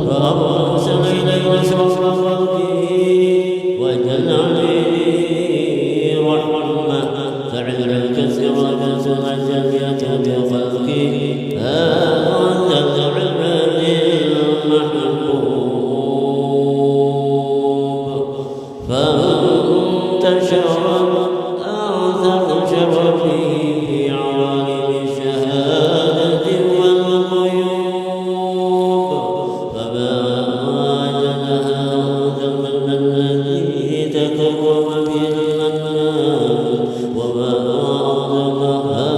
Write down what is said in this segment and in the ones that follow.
فأرسل إليه أشرف خلقه وجعلني رحمة فعل الكسر وكسر الجزية بخلقه هذا العباد المحبوب فانتشر أعظم شرفه في عوالم الشهادة والغيوب فما وجدها ذنب الذي تكرم به المنان وما أعظمها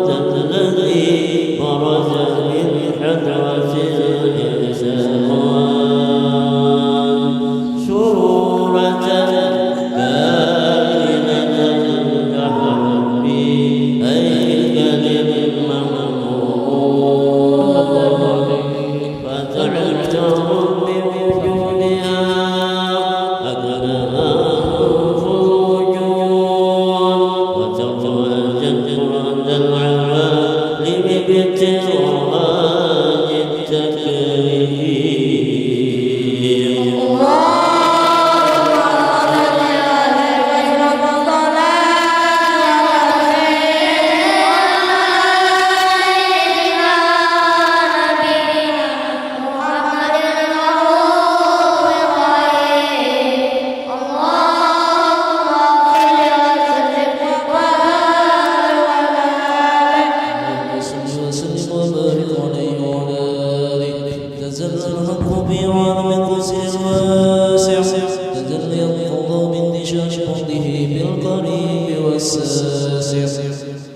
ذنب الذي برز من حضرة الإنسان سورة كائنة كحبي أي كلم محمود فتعتهم بوجودها أكناف الوجود وتتوجد عند العوالم بتراج التكريم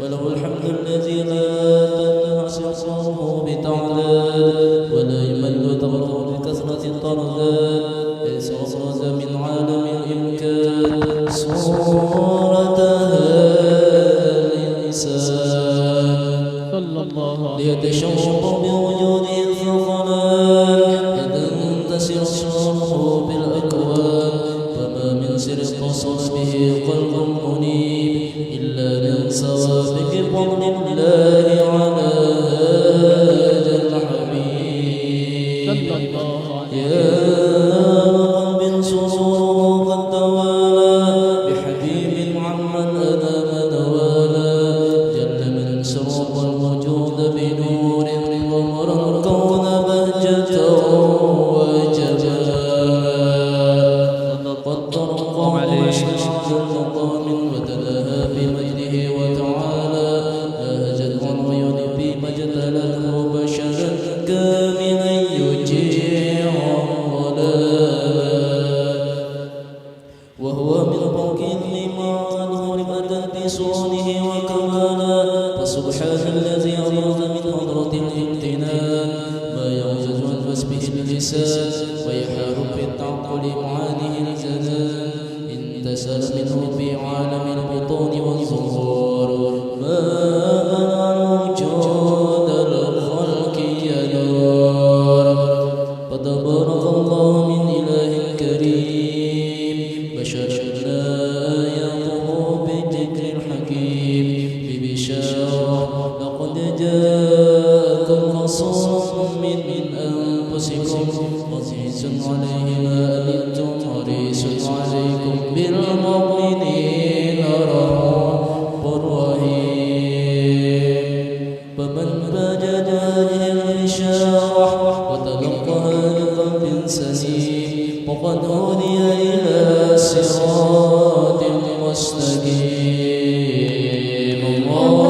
وله الحمد الذي لا تنحصر صوره بتعداد ولا يمل ضغطه بكثرة الطردات ليس أخرج من عالم الإمكان صورة هذا الإنسان ليتشوق بوجوده الثقلان ينتشر صوره بالأكوان وما من سر اتصل به قلب منيب إلا من سوابق فضل الله على هذا الحبيب يا قلب سروره قد توالى بحبيب عمن أدام نوالا جل من سرق الوجود بنور ومر الكون بهجة وجمال قد ترقى واشرع المقام وتلهى بمجده وتعالى لهجت العيون بما اجتلته بشرا كاملا يجيع الضلال وهو من فوق لما عنه لمدى بصونه وكمالا فسبحان الذي أبرز من حضرة الامتنان ما يعجز عن وصفه اللسان ويحار في التعقل معانيه الجنان انتشر منه في عالم البطون والظهور ما منع وجود الخلق يدور فتبارك الله من إله كريم بشرنا آياته بالذكر الحكيم ببشارة لقد جاءكم رسول من أنفسكم عزيز عليه ما أنتم حريص عليكم بالمؤمنين رؤوف رحيم فمن وجد هذه البشارة وتلقاها بقلب سليم فقد هدي إلى صراط مستقيم الله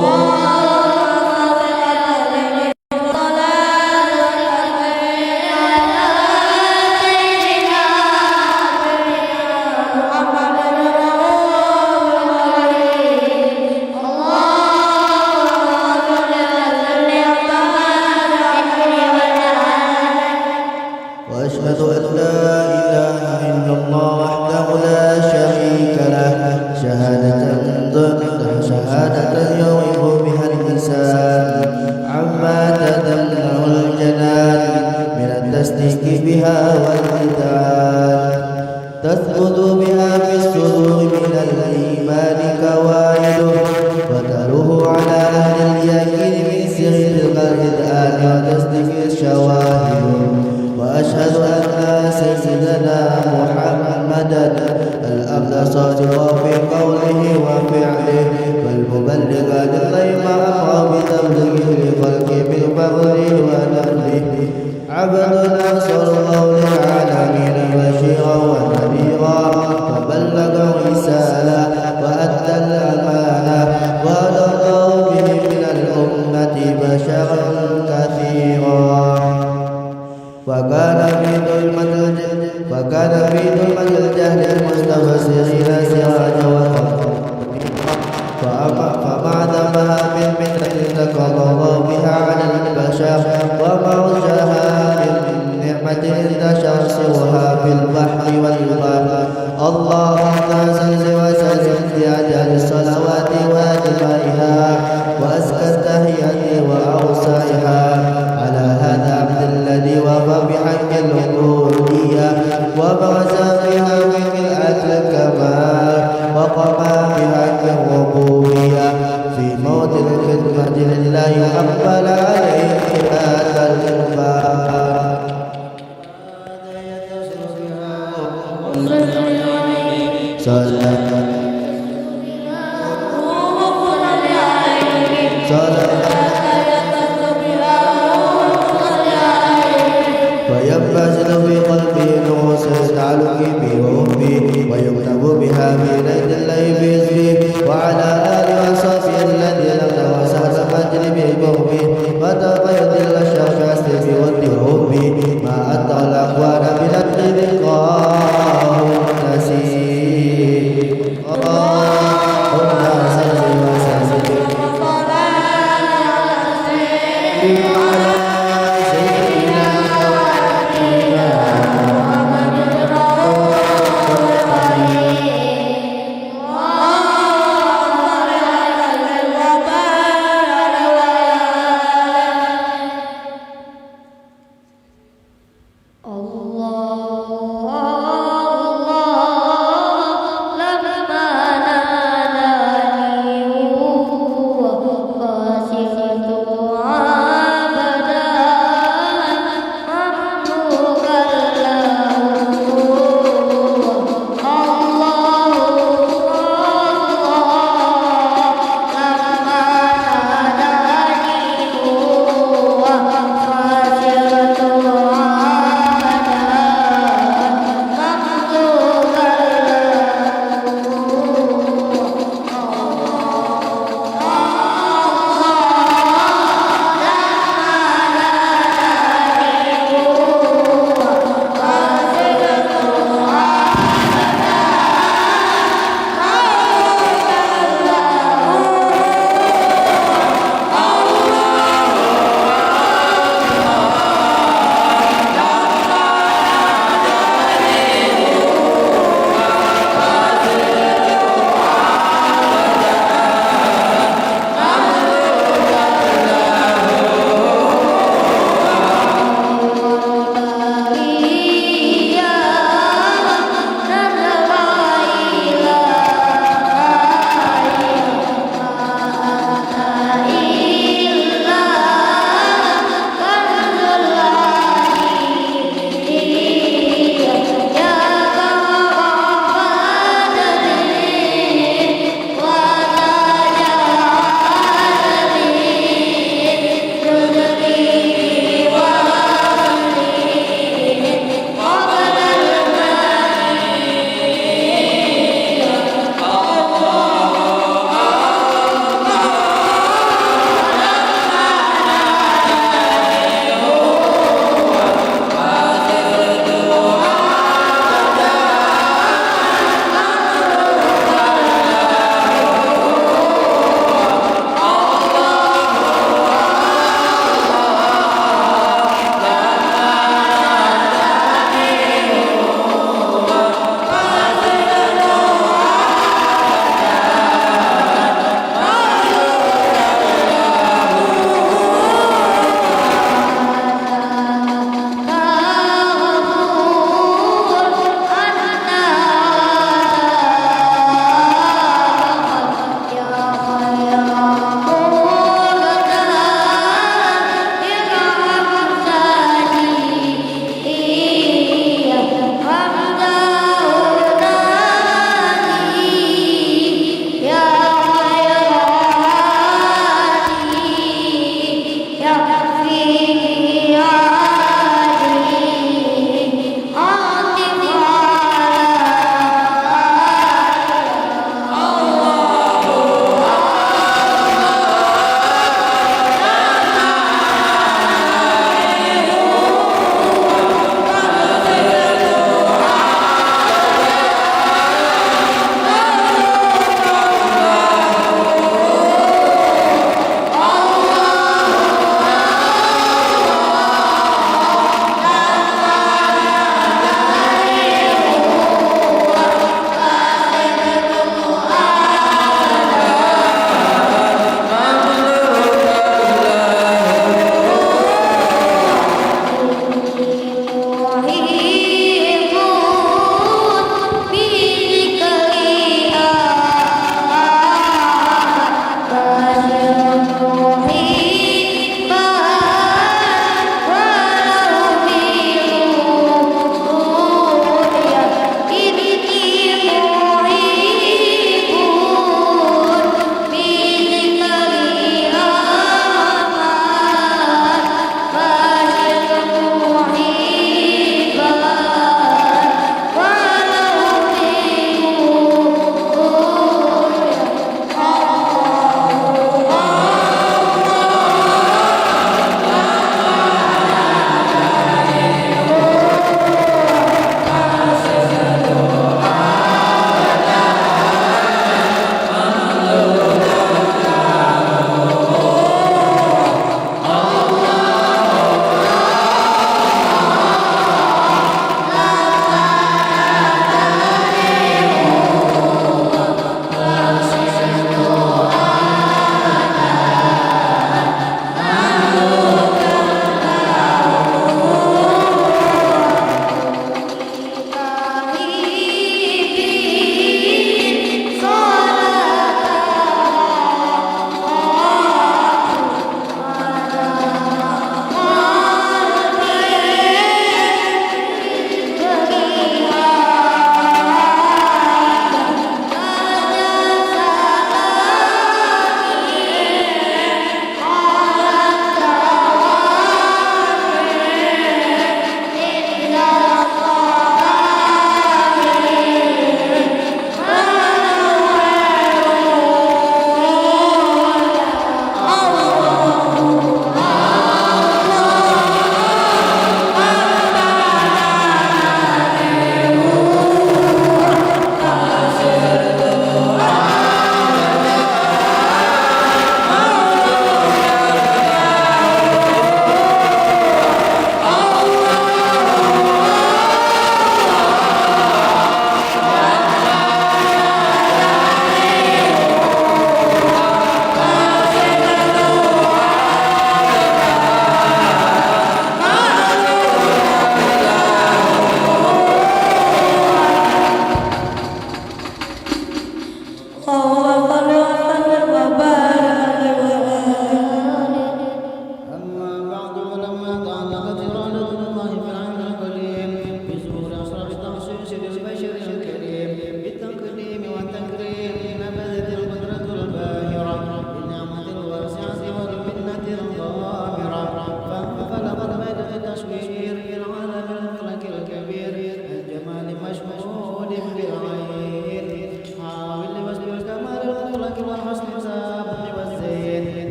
وأشهد أن لا إله إلا الله وحده لا شريك له شهادة يغيب بها الإنسان عما تدمع الجنان من التصديق بها والإذعان تثبت بها في الصدور من الإيمان كوائده وتلوه على أهل اليقين من سر القلب الآن وتصديق الشواهد وأشهد أن سيدنا محمدا الأبلغ صادقا في قوله وفعله والمبلغ للغيب أمر بتبليغ الخلق بالفضل ونبله عبدنا صلى الله للعالمين بشيرا ونذيرا فبلغ الرسالة وأدى الأمانة ونظر به من الأمة بشرا كثيرا وكان في ظلمة الجهل المستبصرين سراجا فمعدمها من منة تقضى بها على البشر ومرجها من نعمة تشرشرها في البحر والبر اللهم صل وسلم بعدد الصلوات وأجمعها وأزكى التحية وأوسعها على هذا عبد الذي وفى بحق العبودية وبرز بها بملء الكمال وقضى بحق الربوبية في موت الخدمة لله أقبل عليه هذا الإقبال وينبسط في قلبه نور سيستعلق به وأمه ويكتب بها في ليل الليل بإذنه وعلى آله وصحبه الذين توسعت مجري بقربه وتبيض الأشرف أسلم ودهم ما أدعى الأقوال من التلقاء النسيم اللهم صل وسلم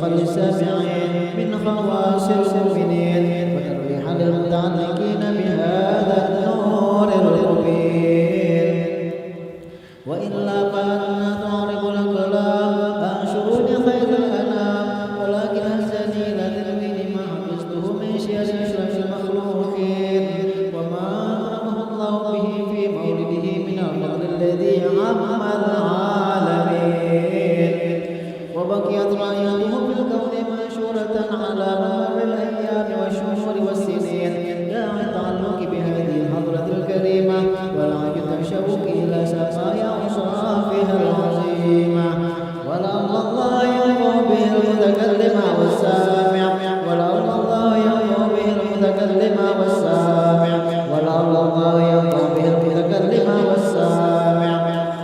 وتشريفا للسامعين من خواص المؤمنين وترويحا للمتعلقين بهذا النور المبين. وإلا فأنا تعرف الكلام عن شؤون خير الأنام، ولكن هزني إلى تنوين ما حفظته من شيء أشرف المخلوقين وما أكرمه الله به في مولده من الفضل الذي عم العالمين. وبقيت رعيته في الكون منشورة على مر الأيام والشهور والسنين لا يتعلق بهذه الحضرة الكريمة ولا يتشوق إلى سمايا أوصافها العظيمة. ولعل الله ينفع به المتكلم والسامع، ولعل الله ينفع به المتكلم والسامع، ولعل الله ينفع به المتكلم والسامع،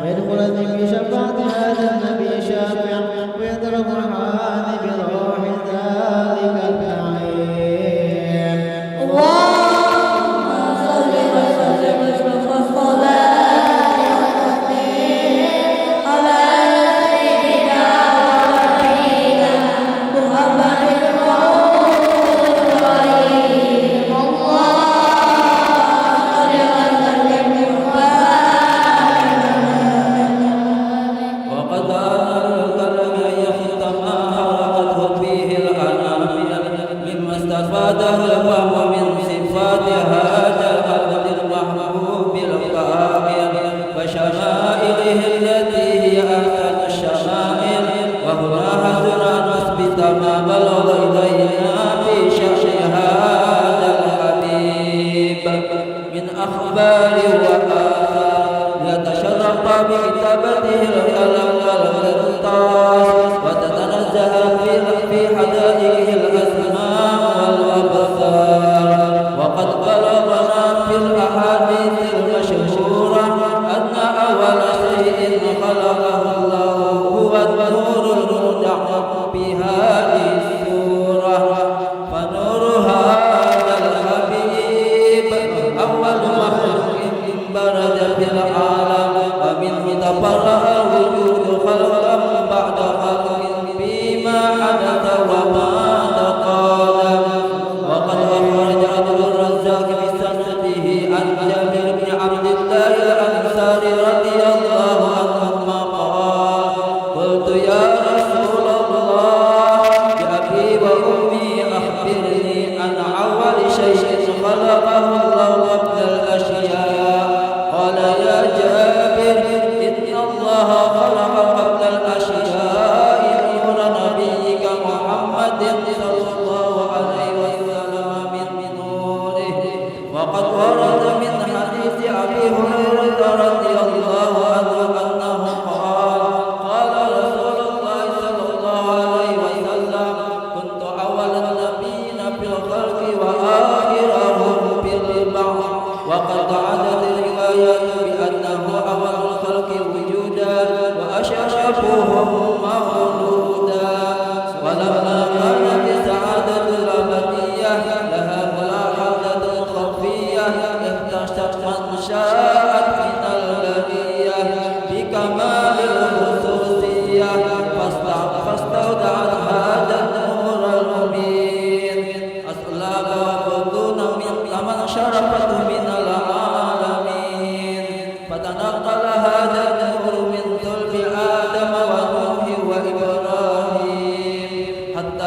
ويدخل في شفاعة هذا النبي شافع ويدرك الحان بروح ذلك النعيم. اللهم صل وسلم والصلاة والتسليم على سيدنا ونبينا محمد الرؤوف الرحيم. اللهم صل وسلم وقد أراد الكلام أن يختم ما حرقته فيه الأنامل مما استفاده الفهم من صفات هذا العبد المحبوب الكامل وشمائله التي هي أحسن الشمائل. وهنا حسن أن نثبت ما بلغ إلينا في شأن هذا الحبيب من أخبار وآثار ليتشرف بكتابته القلم والقرطاس وتتنزه في حدائقه الأسماء والأبصار. وقد بلغنا في الأحاديث المشهورة أن أول شيء خلقه الله هو النور المودع بهذه السورة. فنور هذا الحبيب أول مخلوق برز في العالم ومنه تفرع وجود خلقا بعد خلق فيما حدث وما تقادم. وقد أخرج عبد الرزاق بسنده عن جابر بن عبد الله الأنصاري رضي الله عنهما قال: قلت يا رسول الله بأبي وأمي أخبرني عن أول شيء خلقه الله قبل الأشياء. قال: يا جابر إن الله خلق قبل الأشياء نور نبيك محمد صلى الله عليه وسلم من نوره. وقد ورد من حديث أبي هريرة رضي الله عنه أنه قال: قال رسول الله صلى الله عليه وسلم: كنت أول النبيين في الخلق وآخرهم في البعث. وقد عدت الروايات بأنه أول الخلق وجودا وأشرفهم مولودا. ولما كانت السعادة الأبدية لها ملاحظة خفية اكتشفت من شاءت من البرية بكمال الخصوصية فاستودعت هذا النور المبين أسلاب وبطون من شرفته من العالمين. فتنقل هذا النور من صلب آدم ونوح وإبراهيم حتى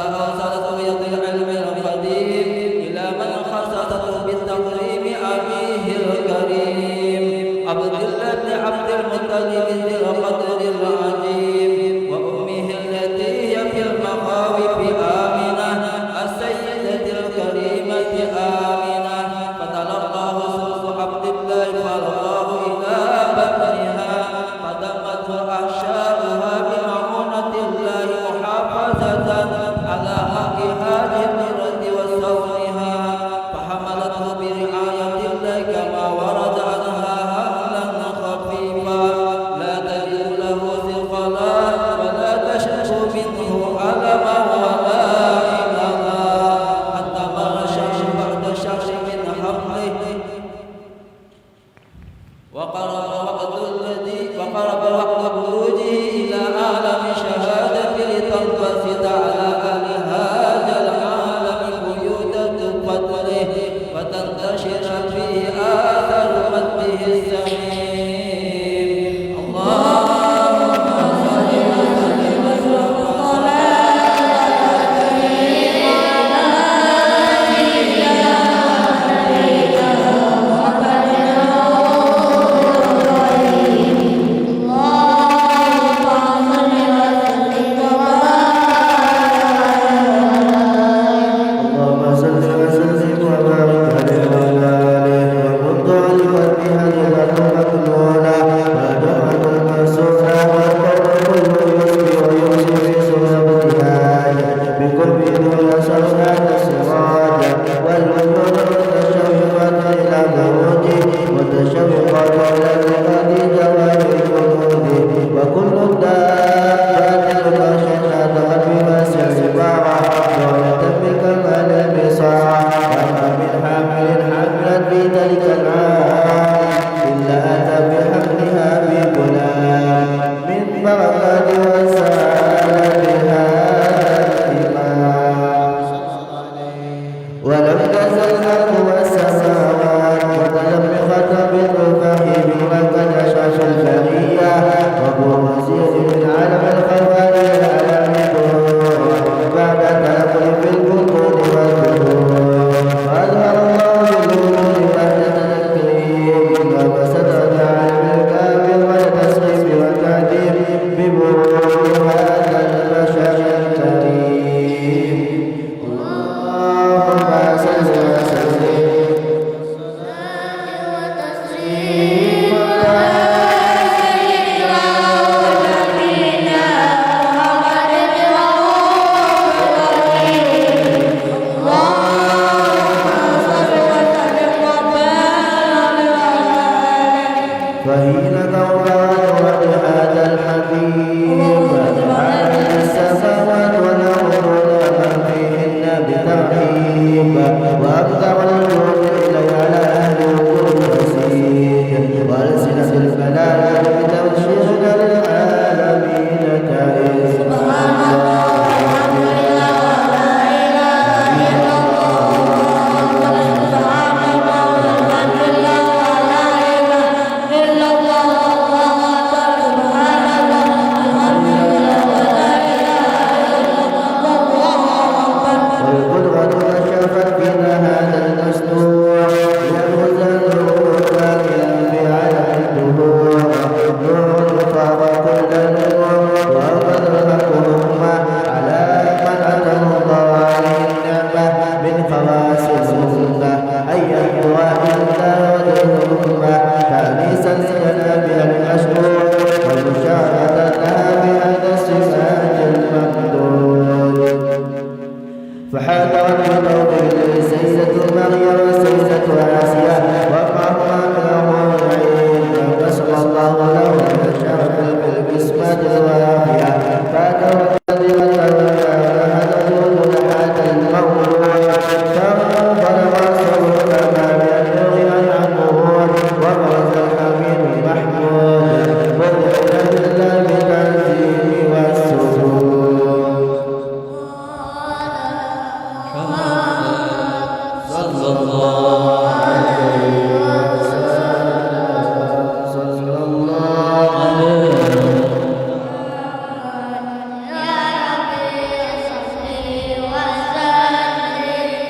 وحاضرت بتوبه السيدة مريم والسيدة آسيا ومعهما من الأمور العين وصلى الله له بالشرف بالقسمة الوافية فأتوا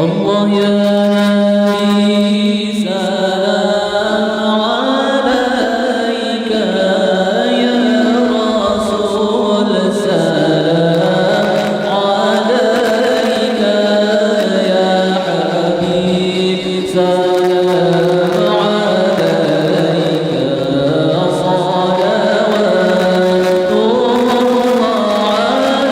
الله يا نبي سلام عليك يا رسول سلام عليك يا حبيب سلام عليك صلوات الله عليك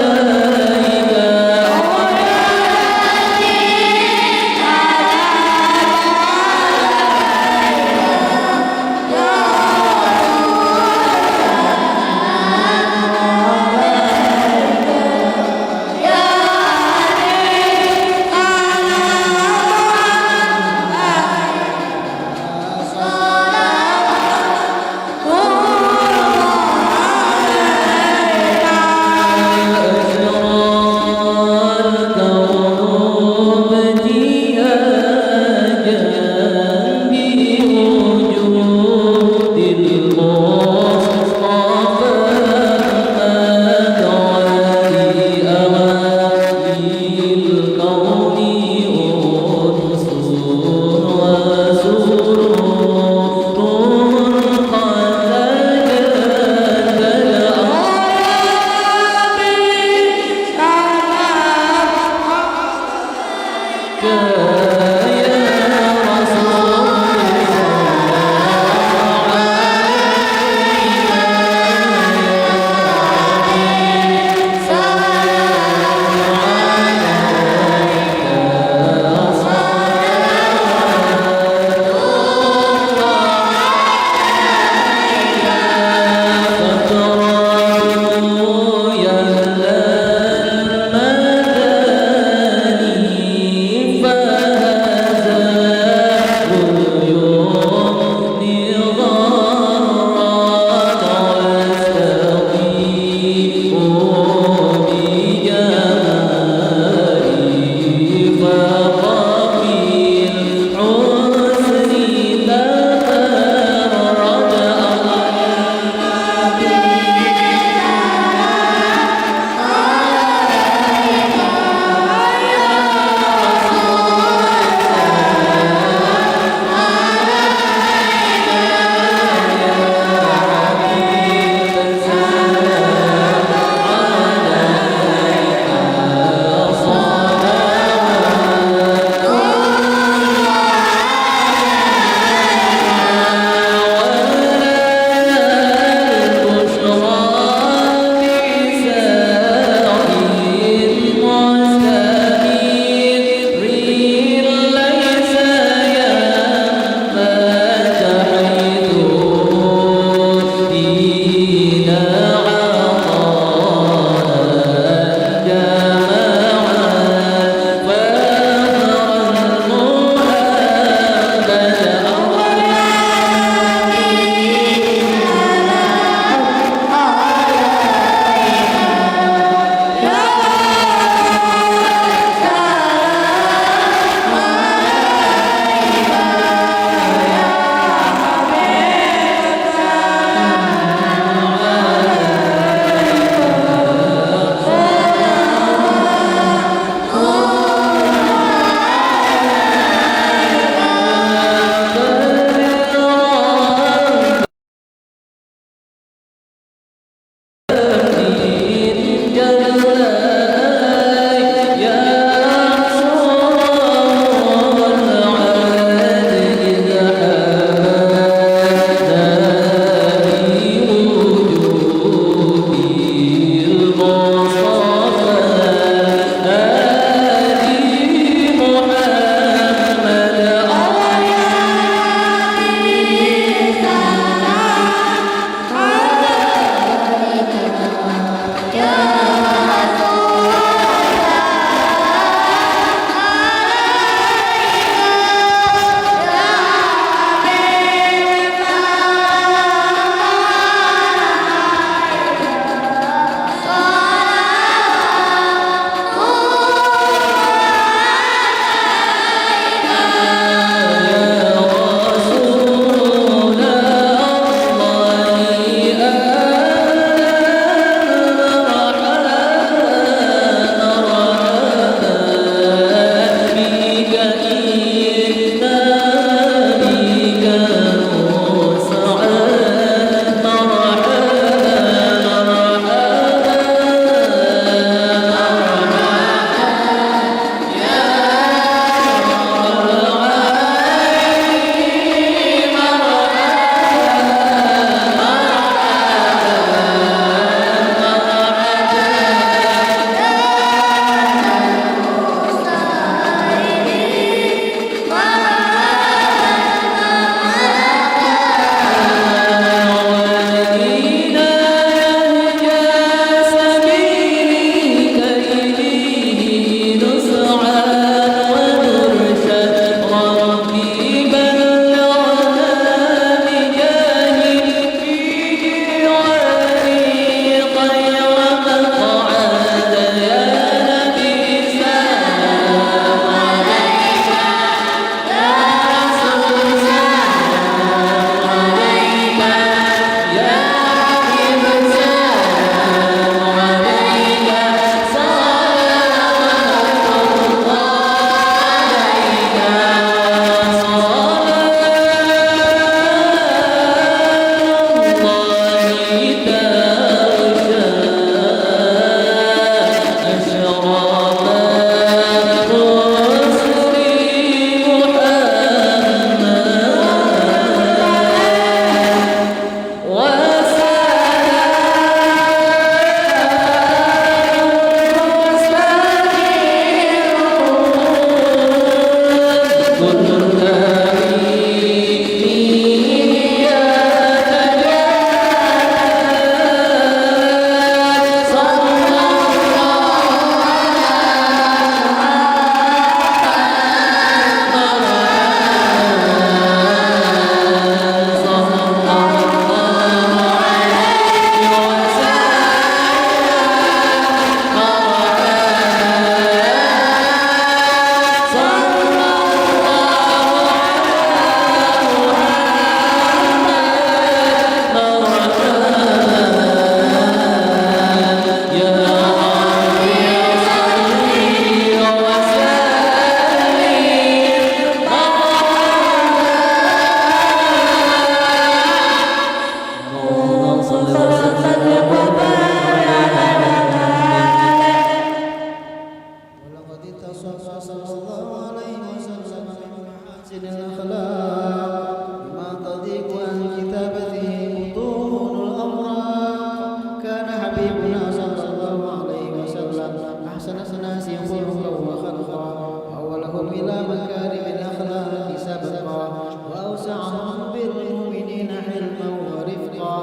صلى الله عليه وسلم من محاسن الأخلاق بما تضيق عن كتابته بطون الأوراق. كان حبيبنا صلى الله عليه وسلم أحسن الناس خلقا وخلقا وأولهم إلى مكارم الأخلاق سبقا وأوسعهم بالمؤمنين حلما ورفقا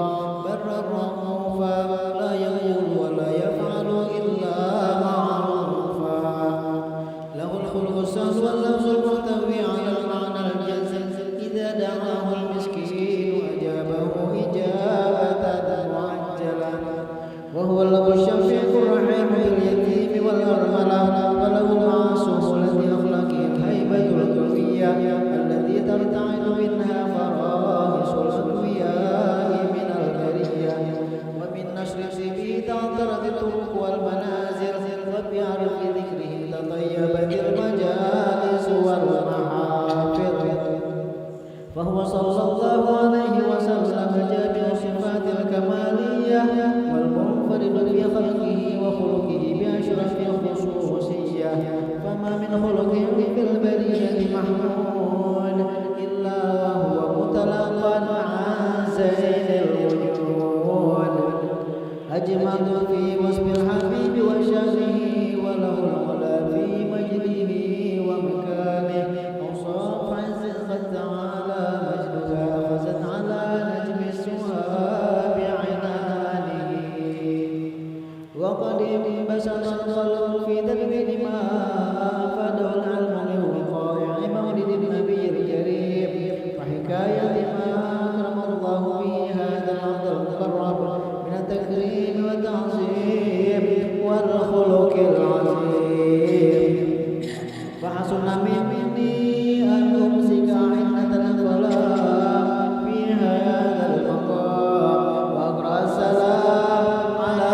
برا رؤوفا لا يقول ولا يفعل إلا معروفا له الخلق السهل واللفظ المحتوي على المعنى الجزم إذا دعاه المسكين أجابه إجابة معجلة وهو الأب الشفيق الرحيم باليتيم والأرملة وله مع سهولة أخلاقه الهيبة القوية التي ترتعد منها فرائص الأنبياء من البرية ومن نشر به تعطرت الطرق والمنازل وبعرف ذكره تطيبت المجالس والمحافل فهو صلى الله عليه وسلم جامع صفات الكمالية والمنفرد بخلقه وخلقه بأشرف الخصوصية فما من خلق في البرية محمود إلا وهو متلقى عن زين الوجود أجمل في وصف الحبيب وشأنه وله العلا في مجده ومكانه أوصاف عز قد تعالى مجدها أخذت على نجم السواب عنانه وقد انبسط الخلق في تكبير ما أفاده العلم من وقائع مولد النبي الكريم وحكاية ما أكرم الله به هذا العبد المقرب من التكريم والتعظيم والخلق العظيم فحسن مني أن أمسك عنة الأخلاق في هذا المقام وأقرأ السلام على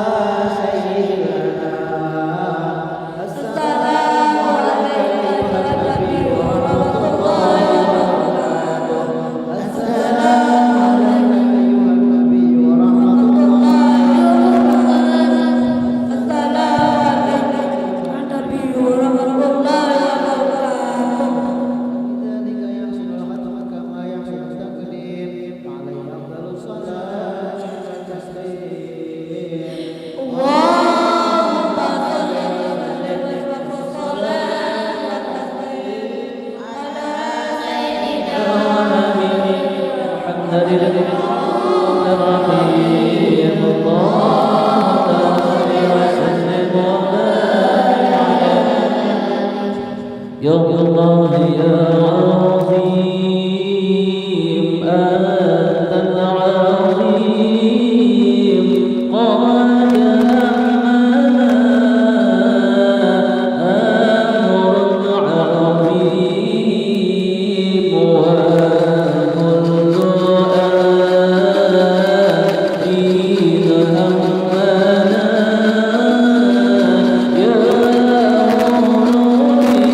سيد الأنام السلام عليك أيها النبي ورحمة الله وبركاته السلام عليك أيها النبي ورحمة الله ذلك يحصل الختم كما يحصل التقديم عليه أفضل الصلاة والتسليم الحمد لله الرحيم اللهم صل وسلم وبارك عليه يا الله يا عظيم أنت العظيم قد أمر العظيم وكل آتين همنا يا مولي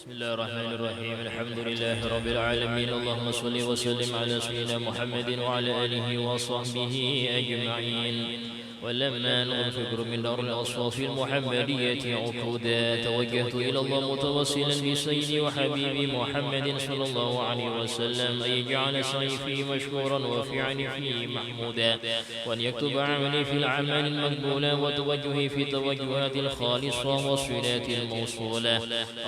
بسم الله الرحمن الرحيم. الحمد لله رب العالمين. اللهم صل وسلم على سيدنا محمد وعلى آله وصحبه أجمعين. ولما ننفجر من نار الأصواف المحمدية عقودا توجهت إلى الله متوسلا بسيدي وحبيبي محمد صلى الله عليه وسلم أن يجعل سيفي مشكورا وفعلي فيه محمودا، وأن يكتب عملي في الأعمال المقبولة وتوجهي في توجهات الخالصة والصلات الموصولة.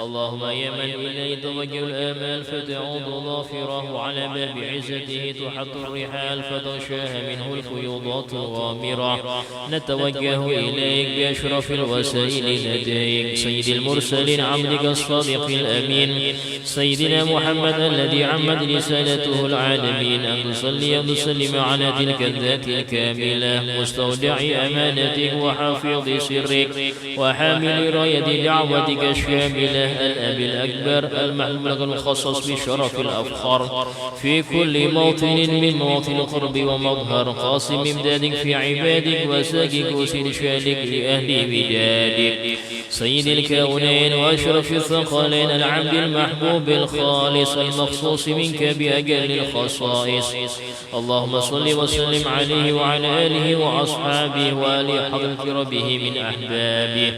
اللهم يا من إليه توجه الآمال فتعود ظافره، على باب عزته تحط الرحال فتغشاها منه الفيوضات الغامرة. نتوجه إليك بأشرف الوسائل لديك سيد المرسلين عبدك الصادق الأمين سيدنا محمد الذي عمت رسالته العالمين، أن تصلي وتسلم على تلك الذات الكاملة مستودع أمانتك وحافظ سرك وحامل راية دعوتك الشاملة، الأب الأكبر المحمود المخصص بشرف الأفخار في كل موطن من مواطن القرب ومظهر، قاسم إمدادك في عبادك وساكك وسرشادك لأهل بجادك سيد الكونين وأشرف الثقلين، العبد المحبوب الخالص المخصوص منك بأجل الخصائص. اللهم صل وسلم عليه وعلى آله وأصحابه وآل حضرة ربه من أحبابه.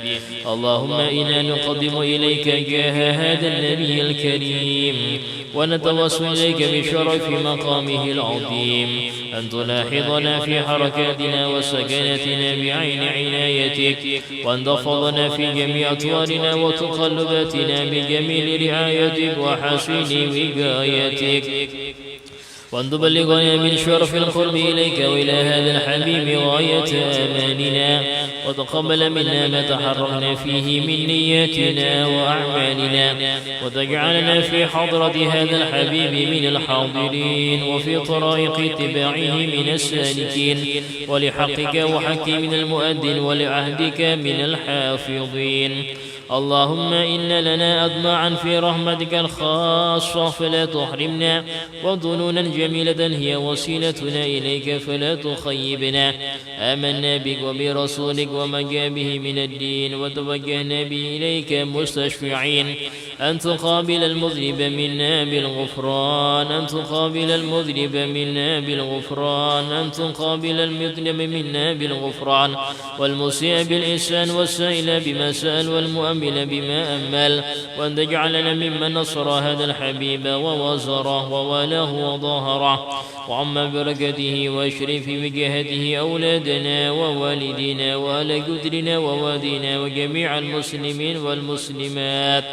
اللهم إنا نقدم إليك جاه هذا النبي الكريم ونتوسل إليك بشرف مقامه العظيم أن تلاحظنا في حركاتنا وسكناتنا بعين عنايتك، وأن تحفظنا في جميع أطوارنا وتقلباتنا بجميل رعايتك وحسن وقايتك، وأن تبلغنا من شرف القرب إليك وإلى هذا الحبيب غاية آمالنا، وتقبل منا ما تحررنا فيه من نياتنا وأعمالنا، وتجعلنا في حضرة هذا الحبيب من الحاضرين، وفي طرائق اتباعه من السالكين، ولحقك وحق من المؤذن ولعهدك من الحافظين. اللهم إن لنا أطماعا في رحمتك الخاصة فلا تحرمنا، وظنونا جميلة هي وسيلتنا إليك فلا تخيبنا. آمنا بك وبرسولك وما جاء به من الدين، وتوجهنا به إليك مستشفعين أن تقابل المذنب منا بالغفران، أن تقابل المذنب منا بالغفران، أن تقابل المذنب منا بالغفران، والمسيء بالإحسان والسائل بما سأل والمؤمن بما أمل، وأن تجعلنا ممن نصر هذا الحبيب ووزره ووالاه وظاهره، وعم بركته واشرف بجهته أولادنا ووالدينا وآل جدرنا ووادينا وجميع المسلمين والمسلمات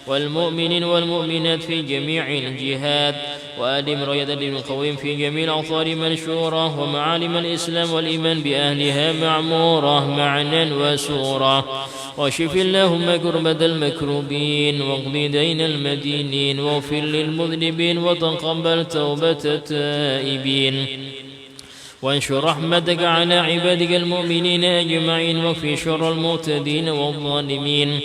والمؤمنين والمؤمنات في جميع الجهات، وآدم راية القويم في جميع الأعصار منشورة، ومعالم الإسلام والإيمان بأهلها معمورة معنا وسورة، وشف اللهم كربة المكروبين، واقض دين المدينين، واغفر للمذنبين، وتقبل توبة التائبين، وانشر رحمتك على عبادك المؤمنين أجمعين، وفي شر المعتدين والظالمين،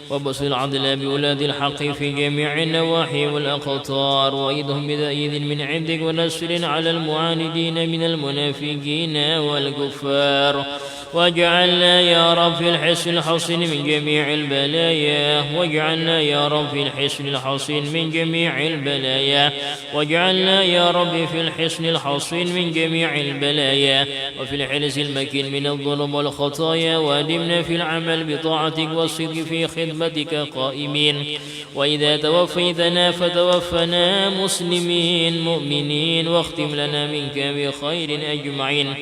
وبص العدل بأولاد الحق في جميع النواحي والأقطار، وأيدهم بتأييد من عندك ونصر على المعاندين من المنافقين والكفار، واجعلنا يا رب في الحصن الحصين من جميع البلايا، واجعلنا يا رب في الحصن الحصين من جميع البلايا، واجعلنا يا رب في الحصن الحصين من جميع البلايا، وفي الحرز المكين من الظلم والخطايا، وادمنا في العمل بطاعتك والصدق في خدمتك قائمين، وإذا توفيتنا فتوفنا مسلمين مؤمنين، واختم لنا منك بخير أجمعين.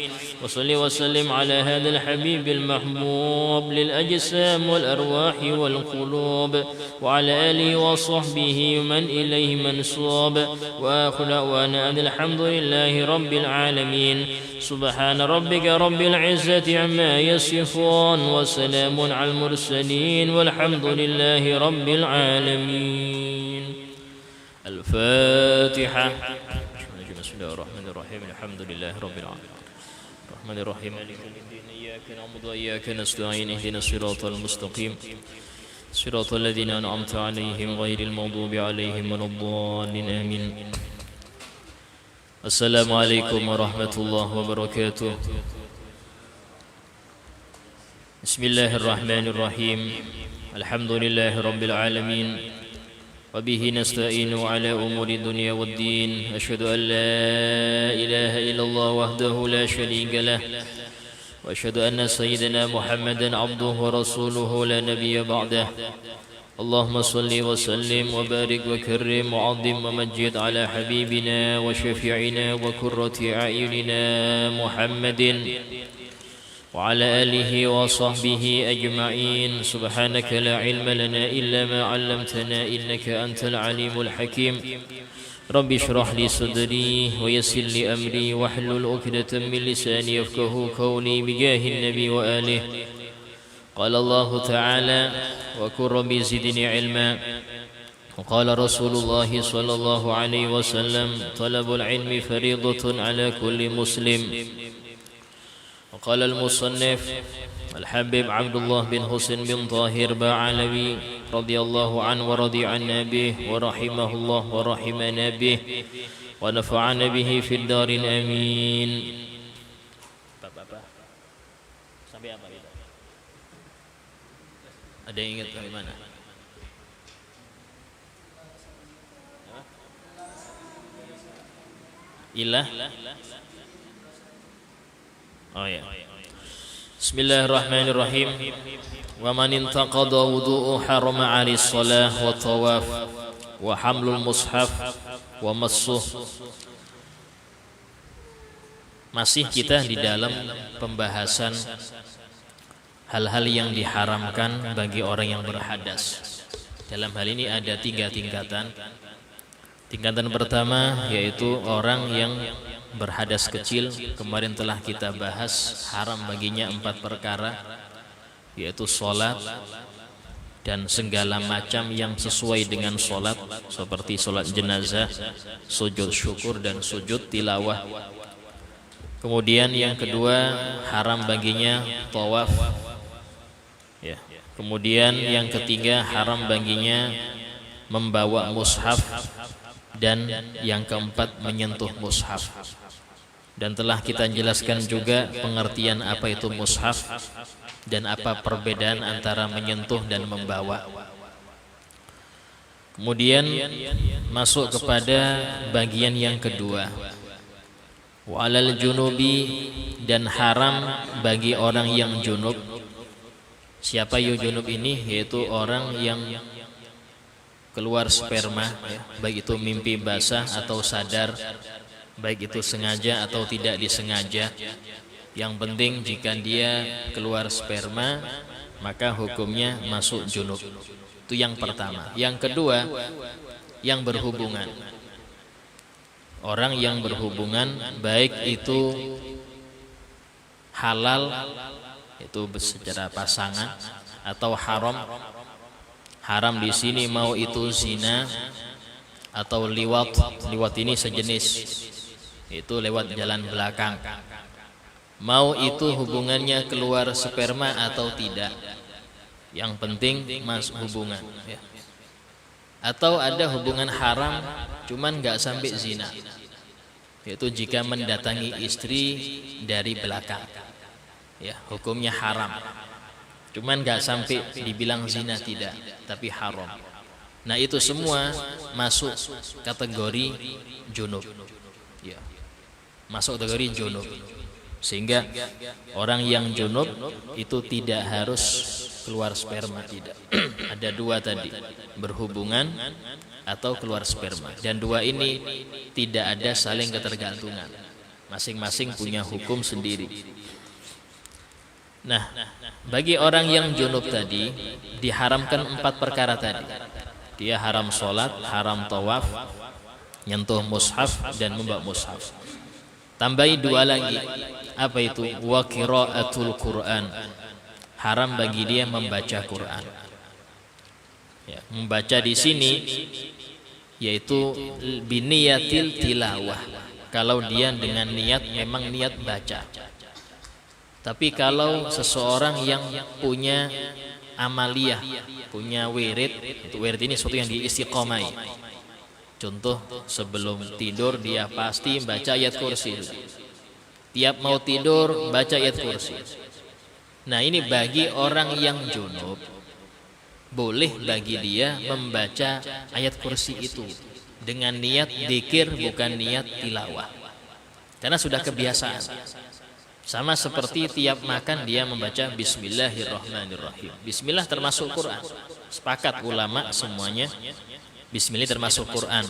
وصل وسلم على هذا الحبيب المحبوب للأجسام والأرواح والقلوب، وعلى آله وصحبه ومن إليه منسوب، وآخر دعوانا أن الحمد لله رب العالمين. سبحان ربك رب العزة عما يصفون، وسلام على المرسلين، والحمد لله رب العالمين. الفاتحة. بسم الله الرحمن الرحيم. الحمد لله رب العالمين الرحمن الرحيم مالك يوم الدين، إياك نعبد وإياك نستعين، اهدنا الصراط المستقيم صراط الذين أنعمت عليهم غير المغضوب عليهم ولا الضالين آمين. السلام عليكم ورحمة الله وبركاته. بسم الله الرحمن الرحيم. الحمد لله رب العالمين، وبه نستعين على أمور الدنيا والدين. أشهد أن لا إله إلا الله وحده لا شريك له، وأشهد أن سيدنا محمدا عبده ورسوله لا نبي بعده. اللهم صل وسلم وبارك وكرم وعظم ومجد على حبيبنا وشفيعنا وقرة أعيننا محمد وعلى آله وصحبه أجمعين. سبحانك لا علم لنا إلا ما علمتنا إنك أنت العليم الحكيم. رب اشرح لي صدري ويسر لي أمري واحلل عقدة من لساني يفقه قولي بجاه النبي وآله. قال الله تعالى: وقل رب زدني علما. وقال رسول الله صلى الله عليه وسلم: طلب العلم فريضة على كل مسلم. وقال المصنف الحبيب عبد الله بن حسين بن طاهر باعلوي رضي الله عنه ورضي عنا به ورحمه الله ورحمنا به ونفعنا به في الدار الآمين. Sampai apa itu? Ada yang ingat bagaimana? Ilah. Oh ya. Bismillahirrahmanirrahim. Wa man intaqada wudu'u harama 'ali shalah wa tawaf wa hamlul mushaf wa massuh. Masih kita di dalam pembahasan hal-hal yang diharamkan bagi orang yang berhadas. Dalam hal ini ada 3 tingkatan. Tingkatan pertama yaitu orang yang berhadas kecil. Kemarin telah kita bahas haram baginya 4 perkara, yaitu sholat dan segala macam yang sesuai dengan sholat, seperti sholat jenazah, sujud syukur dan sujud tilawah. Kemudian yang kedua haram baginya tawaf. Ya. Kemudian yang ketiga haram baginya membawa mushaf, dan yang keempat menyentuh mushaf. Dan telah kita jelaskan juga pengertian apa itu mushaf dan apa perbedaan antara menyentuh dan membawa. Kemudian masuk kepada bagian yang kedua, wa'alal junubi, dan haram bagi orang yang junub. Siapa yang junub ini? Yaitu orang yang keluar sperma, ya, baik itu mimpi basah atau sadar, baik itu sengaja atau tidak disengaja. Yang penting jika dia keluar sperma, maka hukumnya masuk junub. Itu yang pertama. Yang kedua, yang berhubungan. Orang yang berhubungan, baik itu halal, itu secara pasangan, atau haram. Haram di sini mau itu zina atau liwat. Liwat ini sejenis, itu lewat jalan belakang. Mau itu hubungannya keluar sperma atau tidak, yang penting masuk hubungan, ya. Atau ada hubungan haram cuman nggak sampai zina, yaitu jika mendatangi istri dari belakang, ya, hukumnya haram. Cuman nggak sampai dibilang zina, tidak, tapi haram. Nah itu semua masuk kategori junub, ya, masuk kategori junub. Sehingga orang yang junub itu tidak harus keluar sperma, tidak. Ada 2 tadi, berhubungan atau keluar sperma. Dan 2 ini tidak ada saling ketergantungan, masing-masing punya hukum sendiri. Nah, bagi orang yang junub tadi diharamkan 4 perkara tadi. Dia haram sholat, haram tawaf, nyentuh mushaf dan membawa mushaf. Tambahi 2 lagi. Apa itu? Wa qiraatul Quran. Haram bagi dia membaca Quran. Ya, membaca di sini yaitu biniyatil tilawah. Kalau dia dengan niat, memang niat baca. Tapi kalau seseorang yang punya amaliyah, punya wirid, itu wirid ini sesuatu yang diistiqomai. Contoh, sebelum tidur dia pasti baca ayat kursi. Tiap mau tidur baca ayat kursi. Nah ini bagi orang yang junub, boleh bagi dia membaca ayat kursi itu dengan niat dzikir bukan niat tilawah. Karena sudah kebiasaan. Sama seperti tiap makan dia membaca Bismillahirrahmanirrahim. Bismillah termasuk Quran. Sepakat ulama semuanya Bismillah termasuk Quran.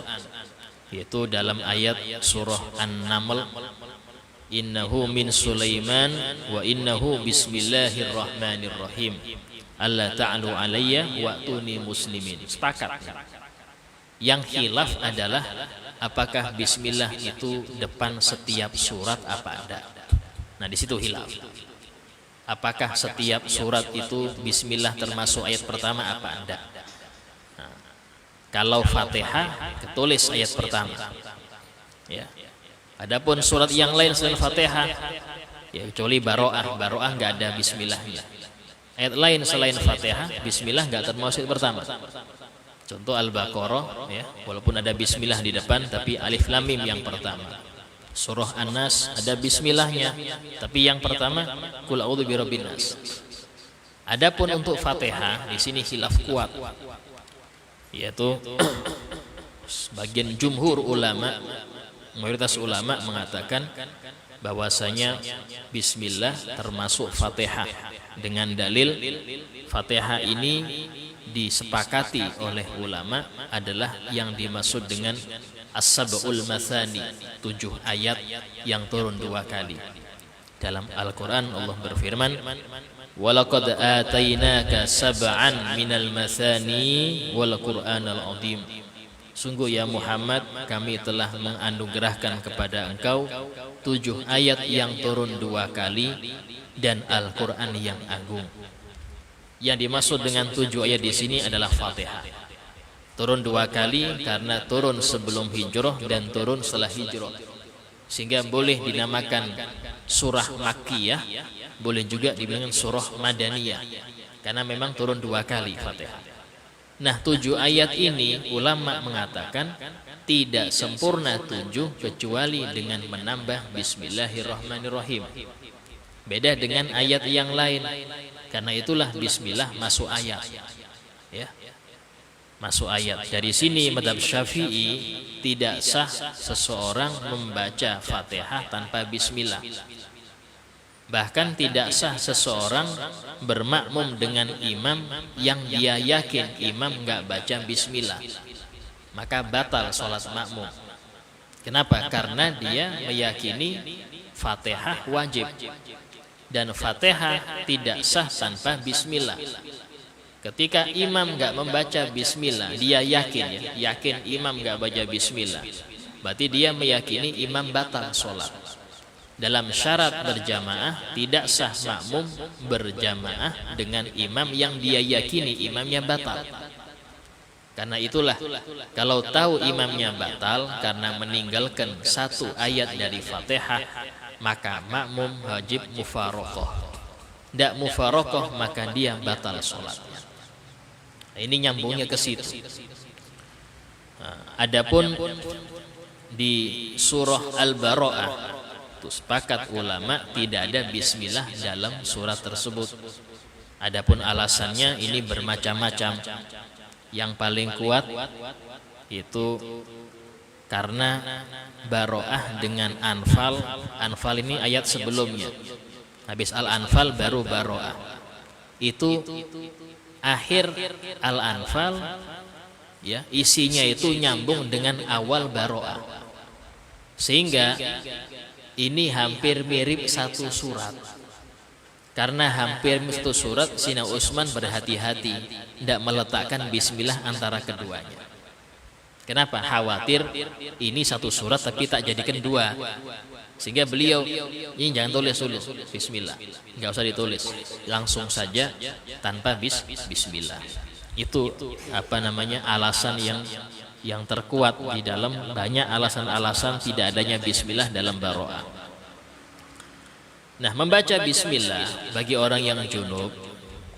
Yaitu dalam ayat surah An-Naml, innahu min Sulaiman wa innahu bismillahirrahmanirrahim. Allah ta'alu alayya wa'tuni muslimin. Sepakat. Yang khilaf adalah apakah bismillah itu depan setiap surat apa enggak. Nah, di situ khilaf. Apakah setiap surat itu bismillah termasuk ayat pertama apa enggak? Nah, kalau Fatihah ketulis ayat pertama. Ya. Adapun surat yang lain selain Fatihah, ya kecuali Baroah enggak ada bismillahnya. Ayat lain selain Fatihah, bismillah enggak termasuk pertama. Contoh Al-Baqarah, ya, walaupun ada bismillah di depan, tapi alif lam mim yang pertama. Surah An-Nas ada bismillahnya, tapi yang pertama Qul a'udzu birabbin nas. Adapun untuk Fatihah di sini khilaf kuat, yaitu sebagian jumhur ulama, mayoritas ulama mengatakan bahwasanya bismillah termasuk Fatihah dengan dalil Fatihah ini disepakati oleh ulama adalah yang dimaksud dengan As-Sab'ul Mathani, 7 ayat yang turun 2 kali. Dalam Al-Quran Allah berfirman, وَلَقَدْ آتَيْنَاكَ سَبْعًا مِنَ الْمَثَانِي وَالْقُرْآنَ الْعَظِيمِ. Sungguh ya Muhammad, kami telah menganugerahkan kepada engkau 7 ayat yang turun 2 kali dan Al-Quran yang agung. Yang dimaksud dengan 7 ayat di sini adalah Fatihah. Turun 2 kali karena turun sebelum hijrah dan turun setelah hijrah. Sehingga boleh dinamakan surah Makkiyah, boleh juga dibilang surah Madaniyah. Karena memang turun 2 kali Fatihah. Nah, 7 ayat ini ulama mengatakan tidak sempurna 7 kecuali dengan menambah Bismillahirrahmanirrahim. Beda dengan ayat yang lain. Karena itulah bismillah masuk ayat. Ya. Masuk ayat. Dari sini mazhab Syafi'i tidak sah seseorang membaca Fatihah tanpa bismillah. Bahkan tidak sah seseorang bermakmum dengan imam yang dia yakin imam enggak baca bismillah. Maka batal sholat makmum. Kenapa? Karena dia meyakini Fatihah wajib. Dan Fatihah tidak sah tanpa bismillah. Ketika imam enggak membaca bismillah, dia yakin imam enggak baca bismillah, berarti dia meyakini imam batal sholat. Dalam syarat berjamaah tidak sah makmum berjamaah dengan imam yang dia yakini imamnya batal. Karena itulah kalau tahu imamnya batal karena meninggalkan 1 ayat dari Fatihah, maka makmum wajib mufarokoh. Tidak mufarokoh maka dia batal sholatnya. Ini nyambungnya ke situ. Adapun di surah Al-Bara'ah, sepakat ulama tidak ada bismillah dalam surat tersebut. Adapun alasannya ini bermacam-macam. Yang paling kuat itu karena Bara'ah dengan Anfal. Anfal ini ayat sebelumnya. Habis Al-Anfal baru Bara'ah. Itu akhir Al-Anfal, ya, isinya itu nyambung dengan awal Bara'ah. Sehingga ini hampir mirip 1 surat. Karena hampir satu surat, Sina Utsman berhati-hati tidak meletakkan bismillah antara keduanya. Kenapa? Khawatir ini 1 surat tapi tak jadikan 2. Sehingga beliau ini jangan tulis bismillah, nggak usah ditulis, langsung saja tanpa bismillah. Itu alasan yang terkuat di dalam banyak alasan-alasan tidak adanya bismillah dalam Bara'ah. Nah, membaca bismillah bagi orang yang junub,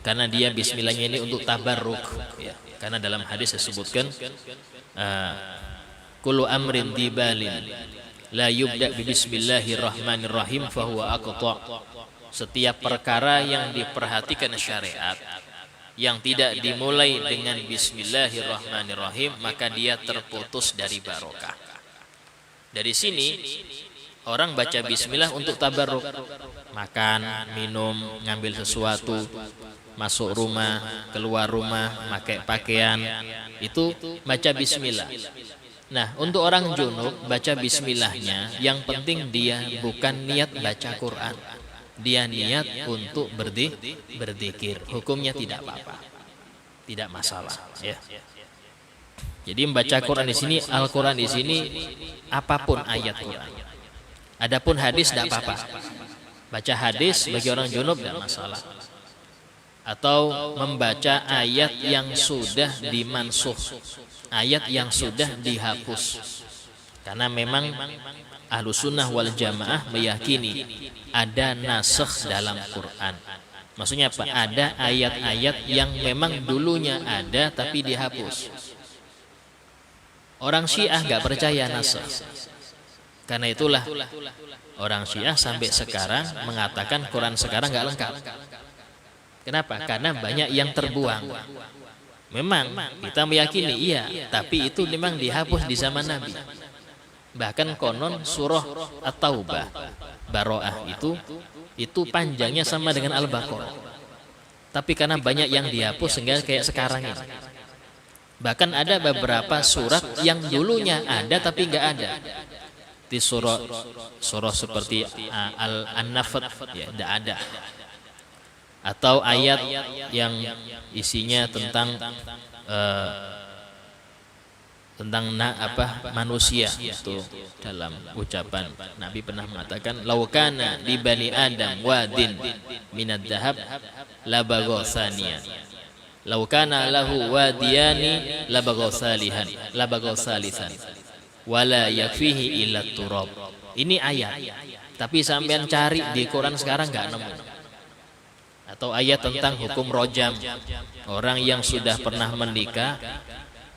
karena dia bismillahnya ini untuk tabarruk, ya. Karena dalam hadis disebutkan kullu amrin dibalin la yubda bi bismillahirrahmanirrahim fahuwa aqta. Setiap perkara yang diperhatikan syariat yang tidak dimulai dengan bismillahirrahmanirrahim, maka dia terputus dari barokah. Dari sini orang baca bismillah untuk tabarruk, makan, minum, ngambil sesuatu, masuk rumah, keluar rumah, pakai pakaian, itu baca bismillah. Nah, untuk orang junub baca bismillahnya, yang penting dia bukan niat baca Quran. Dia niat untuk berzikir. Hukumnya tidak apa-apa. Tidak masalah, ya. Jadi membaca Quran di sini, Al-Quran di sini apapun ayat Quran. Adapun hadis tidak apa-apa. Baca hadis bagi orang junub tidak masalah. Atau membaca ayat yang sudah dimansuh, ayat yang sudah dihapus. Karena memang Ahlussunnah wal Jamaah meyakini ada nasakh dalam Quran. Maksudnya apa? Ada ayat-ayat yang memang dulunya ada tapi dihapus. Orang Syiah nggak percaya nasakh. Karena itulah orang Syiah sampai sekarang mengatakan Quran sekarang nggak lengkap. Kenapa? Karena banyak yang terbuang. Memang kita meyakini iya, tapi itu memang dihapus di zaman Nabi. Bahkan konon surah At-Taubah, Baro'ah itu panjangnya sama dengan Al-Baqarah. Tapi karena banyak yang dihapus sehingga kayak sekarang ini. Bahkan ada beberapa surat yang dulunya ada tapi nggak ada. Di surah seperti An-Nafl ya tidak ada. Atau ayat yang isinya tentang manusia, itu dalam ucapan Nabi pernah mengatakan laukana di bani Adam wadin minad dahab labagosanian, laukana lahu wadiyani labagosalisan wala yakfihi illa turab. Ini ayat, tapi sampean cari di Quran sekarang nggak nemu. Atau ayat tentang hukum rojam, orang yang sudah pernah menikah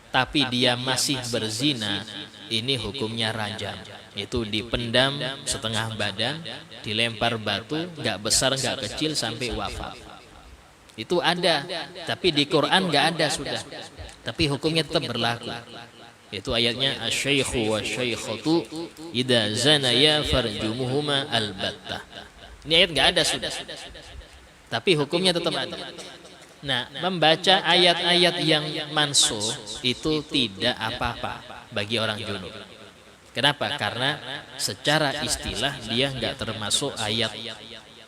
tapi dia masih berzina, ini hukumnya rajam. Itu dipendam setengah badan, dilempar batu, nggak besar nggak kecil sampai wafat. Itu ada, tapi di Quran nggak ada sudah. Tapi hukumnya tetap berlaku. Itu ayatnya asy-syaikhu wasy-syaikhatu idza zanaya farjumuhuma albattah. Ini ayat nggak ada sudah. Tapi hukumnya tetap ada. Nah, membaca ayat-ayat yang mansuh itu tidak apa-apa bagi orang junub. Kenapa? Karena secara istilah dia nggak termasuk ayat,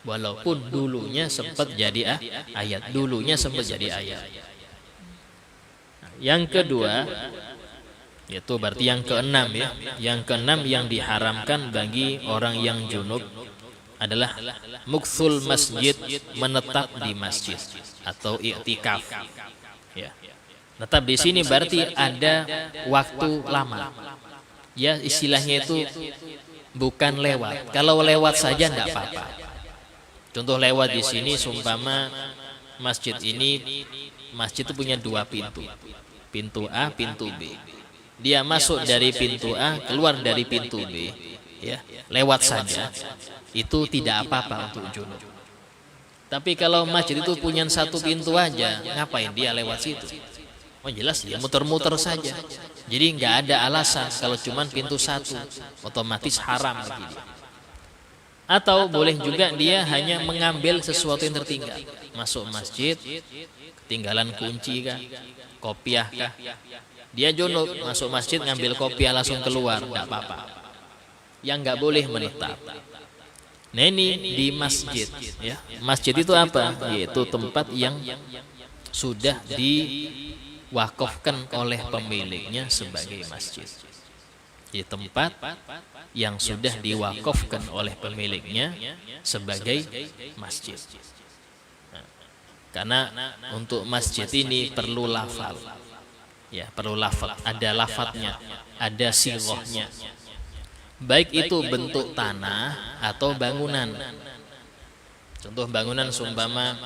walaupun dulunya sempat jadi ayat. Dulunya sempat jadi ayat. Yang kedua, yaitu berarti yang keenam ya. Yang keenam yang diharamkan bagi orang yang junub adalah muksul masjid, menetap di masjid atau i'tikaf. Ya. Tetap di sini berarti ada waktu lama. Ya, istilahnya itu bukan lewat. Kalau lewat saja enggak apa-apa. Contoh lewat di sini seumpama masjid ini, masjid itu punya dua pintu. Pintu A, pintu B. Dia masuk dari pintu A, keluar dari pintu B, ya. Lewat saja. Itu tidak apa-apa untuk junub. Tapi kalau masjid itu punya satu pintu aja, ngapain dia lewat situ? Oh jelas dia muter-muter saja. Jadi nggak ada alasan kalau cuma pintu satu, otomatis haram bagi dia. Atau boleh juga dia hanya mengambil sesuatu yang tertinggal. Masuk masjid, ketinggalan kunci kah, kopiah kah? Dia junub, masuk masjid ngambil kopiah langsung keluar, nggak apa-apa. Yang nggak boleh menetap. Nah ini di masjid, ya. Masjid itu apa? Yaitu tempat yang sudah diwakafkan oleh pemiliknya sebagai masjid. Di tempat yang sudah diwakafkan oleh pemiliknya sebagai masjid. Nah, karena untuk masjid ini perlu lafal, ya perlu lafal. Ada lafadznya, ada sighahnya. Baik itu bentuk tanah atau bangunan. Contoh bangunan seumpama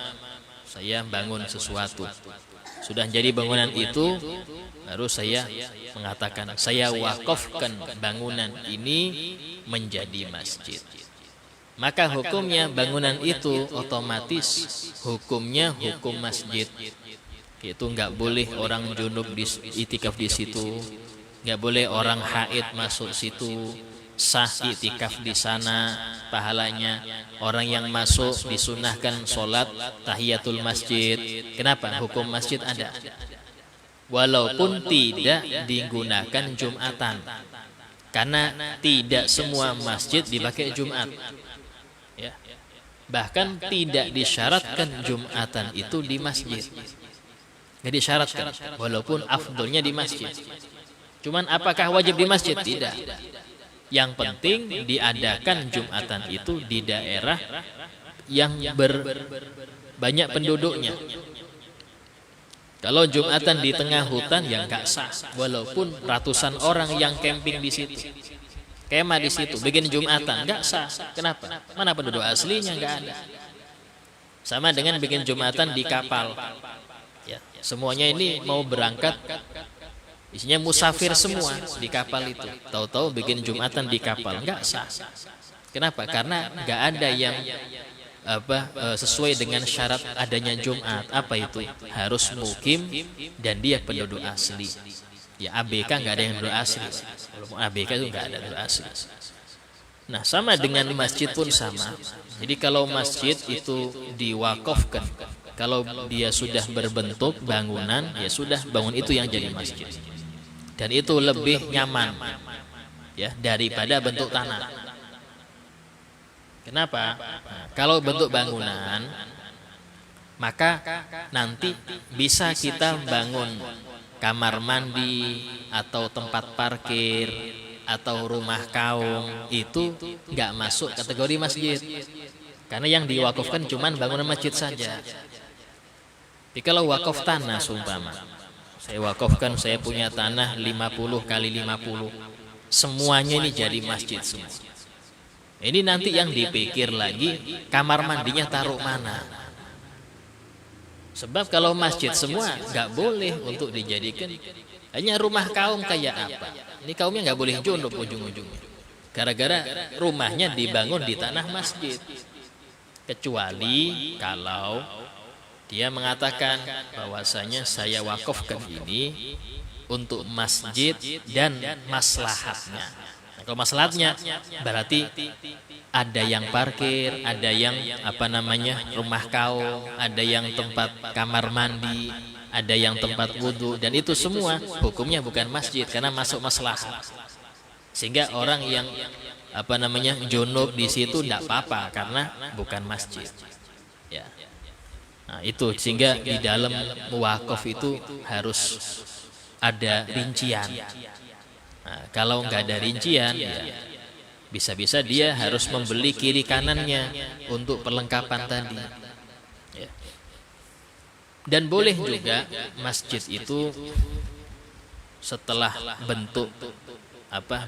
saya bangun sesuatu. Sudah jadi bangunan itu, baru saya mengatakan saya wakafkan bangunan ini menjadi masjid. maka hukumnya bangunan itu otomatis hukumnya hukum masjid. Itu nggak boleh orang junub itikaf di situ, nggak boleh orang haid masuk situ, sah itikaf di sana pahalanya. Orang yang masuk disunahkan sholat tahiyatul masjid. Kenapa? Hukum masjid ada. Walaupun tidak digunakan Jumatan, karena tidak semua masjid dipakai Jumat. Ya. Bahkan tidak disyaratkan Jumatan itu di masjid. Nggak disyaratkan, walaupun afdolnya di masjid. Cuman apakah wajib di masjid? Tidak. Yang penting diadakan Jumatan itu di daerah yang banyak penduduknya. Kalau Jumatan di tengah hutan ya nggak sah, walaupun ratusan orang yang camping di situ, kemah di situ, bikin Jumatan nggak sah. Kenapa? Mana penduduk aslinya? Nggak ada. Sama dengan bikin Jumatan di kapal. Ya, semuanya ini mau berangkat, isinya musafir semua di kapal itu. Tahu-tahu bikin Jumatan di kapal, nggak sah. Kenapa? Karena nggak ada yang sesuai dengan syarat adanya Jumat. Apa itu? Harus mukim dan dia penduduk asli. Ya ABK nggak ada yang penduduk asli. Kalau ABK itu nggak ada penduduk asli. Nah sama dengan masjid pun sama. Jadi kalau masjid itu diwakafkan, kalau dia sudah berbentuk bangunan, ya sudah bangun itu yang jadi masjid. Dan itu lebih nyaman ya daripada bentuk tanah. Kenapa? Nah, kalau bentuk bangunan, maka nanti bisa kita bangun kamar mandi atau tempat parkir atau rumah kaum, itu nggak masuk kategori masjid. Karena yang diwakafkan cuma bangunan masjid saja. Jadi kalau wakaf tanah seumpama, saya wakafkan, saya punya tanah 50 kali 50, semuanya ini jadi masjid semua. Ini nanti yang dipikir lagi, kamar mandinya taruh mana? Sebab kalau masjid semua nggak boleh untuk dijadikan, hanya rumah kaum kayak apa? Ini kaumnya nggak boleh junub ujung-ujungnya, gara-gara rumahnya dibangun di tanah masjid. Kecuali kalau dia mengatakan bahwasanya saya wakafkan ini untuk masjid dan maslahatnya. Nah, kalau maslahatnya berarti ada yang parkir, ada yang rumah kaum, ada yang tempat kamar mandi, ada yang tempat wudhu, dan itu semua hukumnya bukan masjid karena masuk maslahat. Sehingga orang yang junub di situ tidak apa-apa karena bukan masjid. Ya. Nah, itu sehingga di dalam wakaf itu harus ada rincian. Nah, kalau nggak ada rincian, ya bisa-bisa dia harus membeli kiri kanannya untuk perlengkapan tadi. Ya. Dan boleh juga masjid itu setelah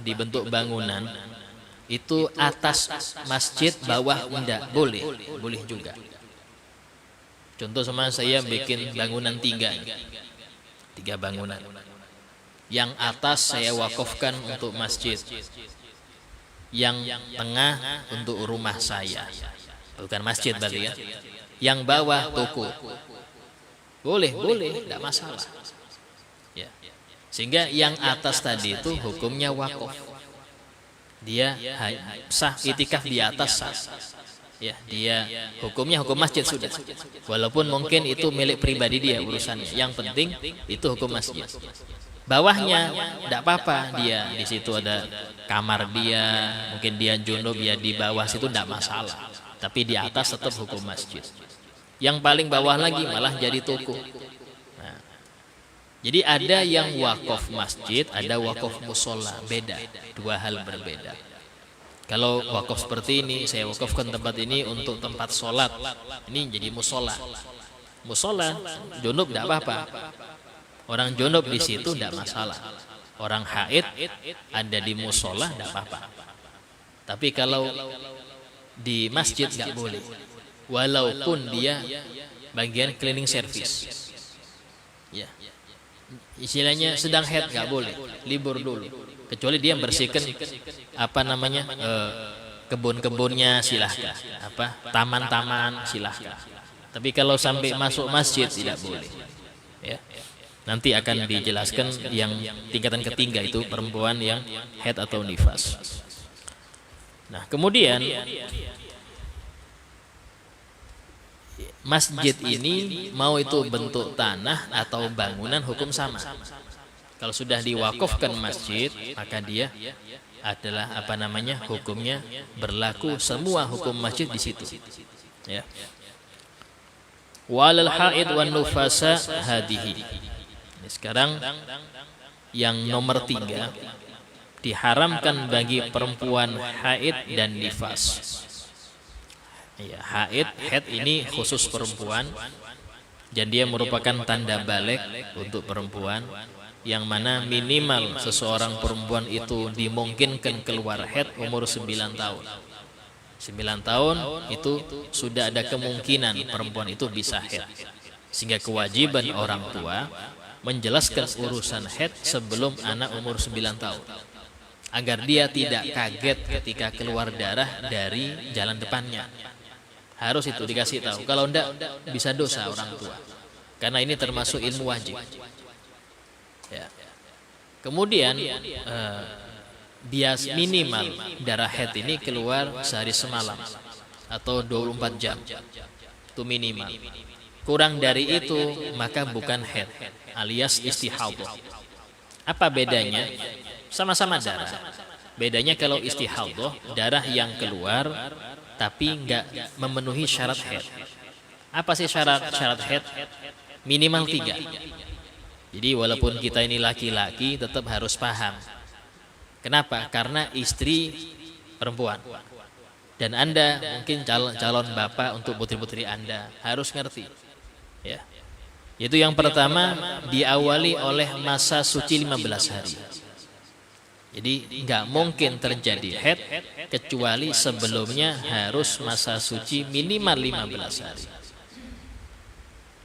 dibentuk bangunan itu atas masjid, bawah enggak, boleh juga. Contoh sama saya bikin bangunan 3 bangunan. Yang atas saya wakafkan untuk masjid, yang tengah untuk rumah saya, bukan masjid berarti ya. Yang bawah toko, boleh, tidak masalah. Ya. Sehingga yang atas tadi itu hukumnya wakaf. Dia sah itikaf di atas sah. Ya, dia hukumnya hukum masjid sudah. Walaupun mungkin itu milik pribadi dia urusannya. Yang penting itu hukum masjid. Bawahnya tidak apa-apa, dia di situ ada kamar dia, mungkin dia junub ya di bawah situ tidak masalah. Tapi di atas tetap hukum masjid. Yang paling bawah lagi malah jadi toko. Nah, jadi ada yang wakaf masjid, ada wakaf musola, beda, 2 hal berbeda. Kalau wakaf seperti ini, saya wakafkan tempat ini untuk tempat sholat, ini jadi musola. Musola, junub tidak apa-apa. Orang junub di situ tidak masalah. Orang haid ada di musola tidak apa-apa. Tapi kalau di masjid nggak boleh. Walaupun dia bagian cleaning service. Ya. Istilahnya sedang haid nggak boleh, libur dulu. Kecuali dia bersihkan kebun-kebunnya silahkan, taman-taman silahkan. Tapi kalau sampai masuk masjid tidak boleh. Ya. Nanti akan dijelaskan yang tingkatan ketiga itu perempuan yang haid atau nifas. Nah, kemudian masjid ini mau itu bentuk tanah atau bangunan hukum sama. Kalau sudah diwakafkan masjid, maka dia adalah hukumnya berlaku semua hukum masjid di situ. Ya. Walal haid wan nufasa hadihi. Sekarang yang nomor 3, diharamkan bagi perempuan haid dan nifas. Ya, haid ini khusus perempuan dan dia merupakan tanda balik untuk perempuan, yang mana minimal seseorang perempuan itu dimungkinkan keluar haid umur 9 tahun. 9 tahun itu sudah ada kemungkinan perempuan itu bisa haid. Sehingga kewajiban orang tua menjelaskan urusan haid sebelum anak umur 9 tahun. Agar dia tidak kaget ketika keluar darah dari jalan depannya. Harus itu dikasih tahu. Kalau enggak bisa dosa orang tua. Karena ini termasuk ilmu wajib. Ya. Kemudian bias minimal darah haid ini keluar sehari semalam atau 24 jam. Itu minimal. Kurang dari itu maka bukan haid, alias istihadah. Apa bedanya? Sama-sama darah. Bedanya kalau istihadah, darah yang keluar tapi enggak memenuhi syarat haid. Apa sih syarat haid? Minimal 3. Jadi walaupun kita ini laki-laki tetap harus paham. Kenapa? Karena istri perempuan. Dan Anda mungkin calon bapak untuk putri-putri Anda harus ngerti. Ya. Yaitu yang pertama diawali oleh masa suci 15 hari. Jadi nggak mungkin terjadi haid kecuali sebelumnya harus masa suci minimal 15 hari.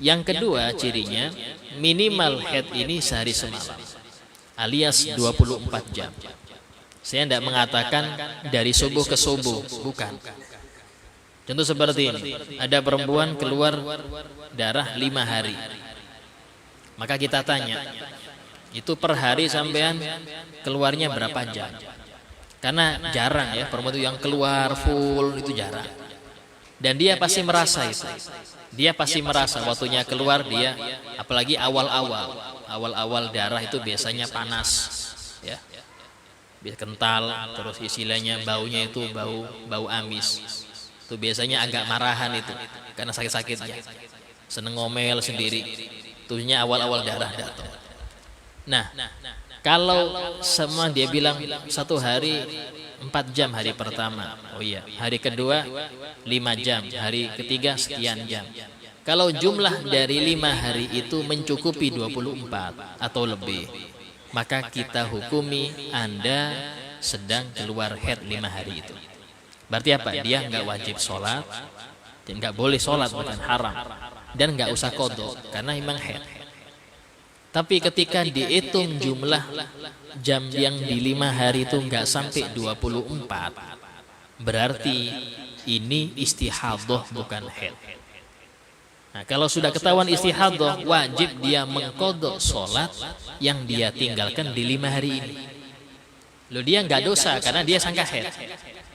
Yang kedua cirinya minimal haid ini sehari semalam, alias 24 jam. Saya tidak mengatakan dari subuh ke subuh, bukan. Contoh seperti ini, ada perempuan keluar darah 5 hari. Maka kita tanya, itu per hari sampean keluarnya berapa jam? Karena jarang ya perempuan itu yang keluar full, itu jarang. Dan dia pasti merasa itu. Dia pasti merasa waktunya keluar dia, apalagi awal-awal darah itu biasanya panas, ya, kental, terus istilahnya baunya itu bau amis. Itu biasanya agak marahan itu karena sakit-sakitnya, seneng ngomel sendiri. Itunya awal-awal darah datang. Nah, kalau semua dia bilang 1 hari 4 jam hari pertama, oh iya, hari kedua 5 jam, hari ketiga sekian jam. Kalau jumlah dari 5 hari itu mencukupi 24 atau lebih, maka kita hukumi Anda sedang keluar haid 5 hari itu. Berarti apa? Dia nggak wajib sholat, dan nggak boleh sholat, bukan haram, dan nggak usah qadha karena memang haid. Tapi ketika dihitung jumlah jam yang di 5 hari itu nggak sampai 24, berarti ini istihadah bukan haid. Nah, kalau sudah ketahuan istihadah, wajib dia mengqadha sholat yang dia tinggalkan di 5 hari ini. Loh, dia nggak dosa karena dia sangka haid.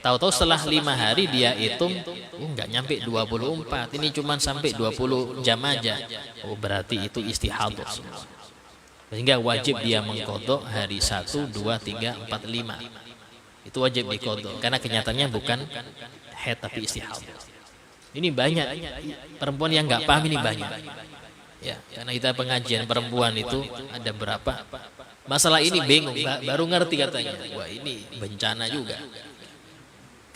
Tahu-tahu setelah 5 hari dia hitung, nggak nyampe 24, ini cuma sampai 20 jam aja. Oh, berarti itu istihadah semua. Sehingga wajib dia mengqadha hari 1, 2, 3, 4, 5. Itu wajib diqadha karena kenyataannya bukan haid tapi istihadah. Ini banyak perempuan yang nggak paham, ini banyak. Ya, karena kita pengajian perempuan itu ada berapa masalah ini bingung, baru ngerti katanya. Wah, ini bencana juga.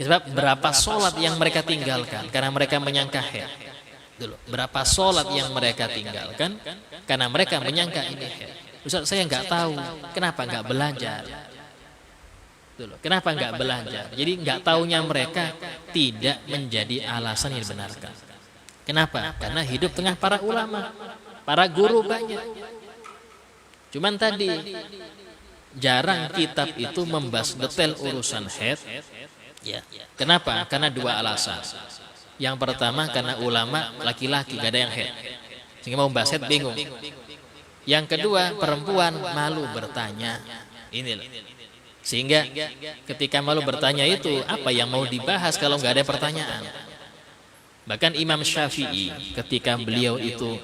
Sebab berapa sholat yang mereka tinggalkan karena mereka menyangka haid. Dulu, berapa sholat yang mereka tinggalkan karena mereka menyangka ini haid. Ustaz, saya nggak tahu, kenapa nggak belajar? Dulu, kenapa nggak belajar? Jadi nggak taunya mereka tidak menjadi alasan yang dibenarkan. Kenapa? Karena hidup tengah para ulama, para guru banyak. Cuman tadi jarang kitab itu membahas detail urusan haid. Ya. Kenapa? Karena dua alasan. Yang pertama karena ulama laki-laki gak ada yang head, sehingga mau bahas head bingung. Yang kedua perempuan malu bertanya. Ini loh. Sehingga ketika malu bertanya itu apa yang mau dibahas kalau nggak ada pertanyaan? Bahkan Imam Syafi'i ketika beliau itu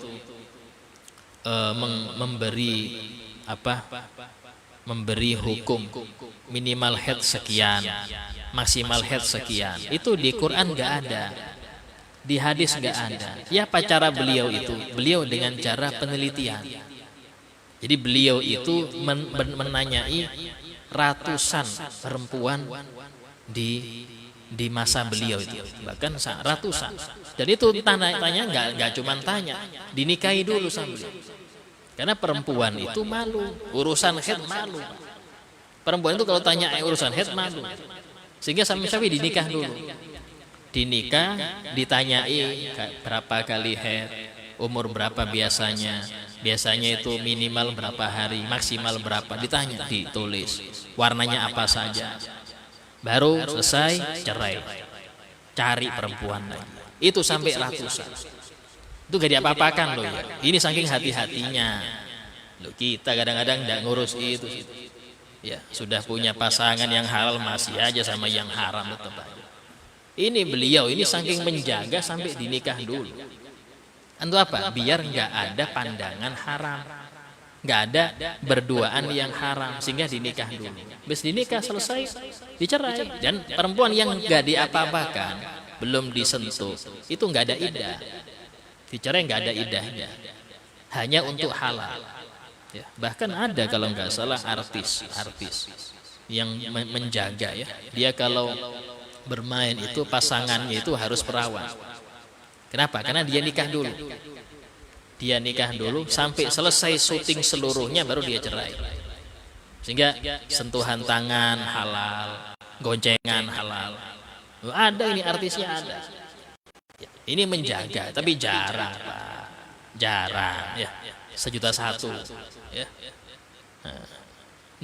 memberi hukum minimal head sekian, maksimal head sekian, itu di Quran nggak ada, di hadis nggak ada. Ya apa cara beliau itu? Beliau dengan cara penelitian. Jadi beliau itu menanyai ratusan perempuan di masa beliau itu, bahkan ratusan. Dan itu tanya nggak cuma tanya, dinikahi dulu sama beliau. Karena perempuan itu malu, urusan head malu. Perempuan itu kalau tanya urusan head malu. Sehingga Imam Syafi'i dinikah dulu. Dinikah, ditanyai berapa kali head, umur berapa biasanya. Biasanya itu minimal berapa hari, maksimal berapa, ditanya, ditulis. Warnanya apa saja. Baru selesai cerai. Cari perempuan lagi. Itu sampai ratusan. Itu gak diapa-apakan loh ya. Ini saking hati-hatinya. Loh, kita kadang-kadang gak ngurus itu. Ya, sudah punya pasangan yang halal masih aja sama yang haram tetap aja. Ini beliau ini saking menjaga sampai dinikah dulu. Untuk apa? Biar nggak ada pandangan haram, nggak ada berduaan yang haram, sehingga dinikah dulu. Habis dinikah selesai, dicerai. Dan perempuan yang nggak diapa-apakan, belum disentuh, itu nggak ada iddah. Dicerai nggak ada iddahnya, hanya untuk halal. Ya, bahkan ada kalau nggak salah artis yang menjaga ya. Dia kalau bermain itu pasangannya itu harus perawan. Kenapa? Karena dia nikah dulu. Dia nikah dulu sampai selesai syuting seluruhnya baru dia cerai. Sehingga sentuhan tangan halal, goncengan halal. Ada ini artisnya ada. Ini menjaga, tapi jarang, Pak. Jarang ya. 1.100.000 ya.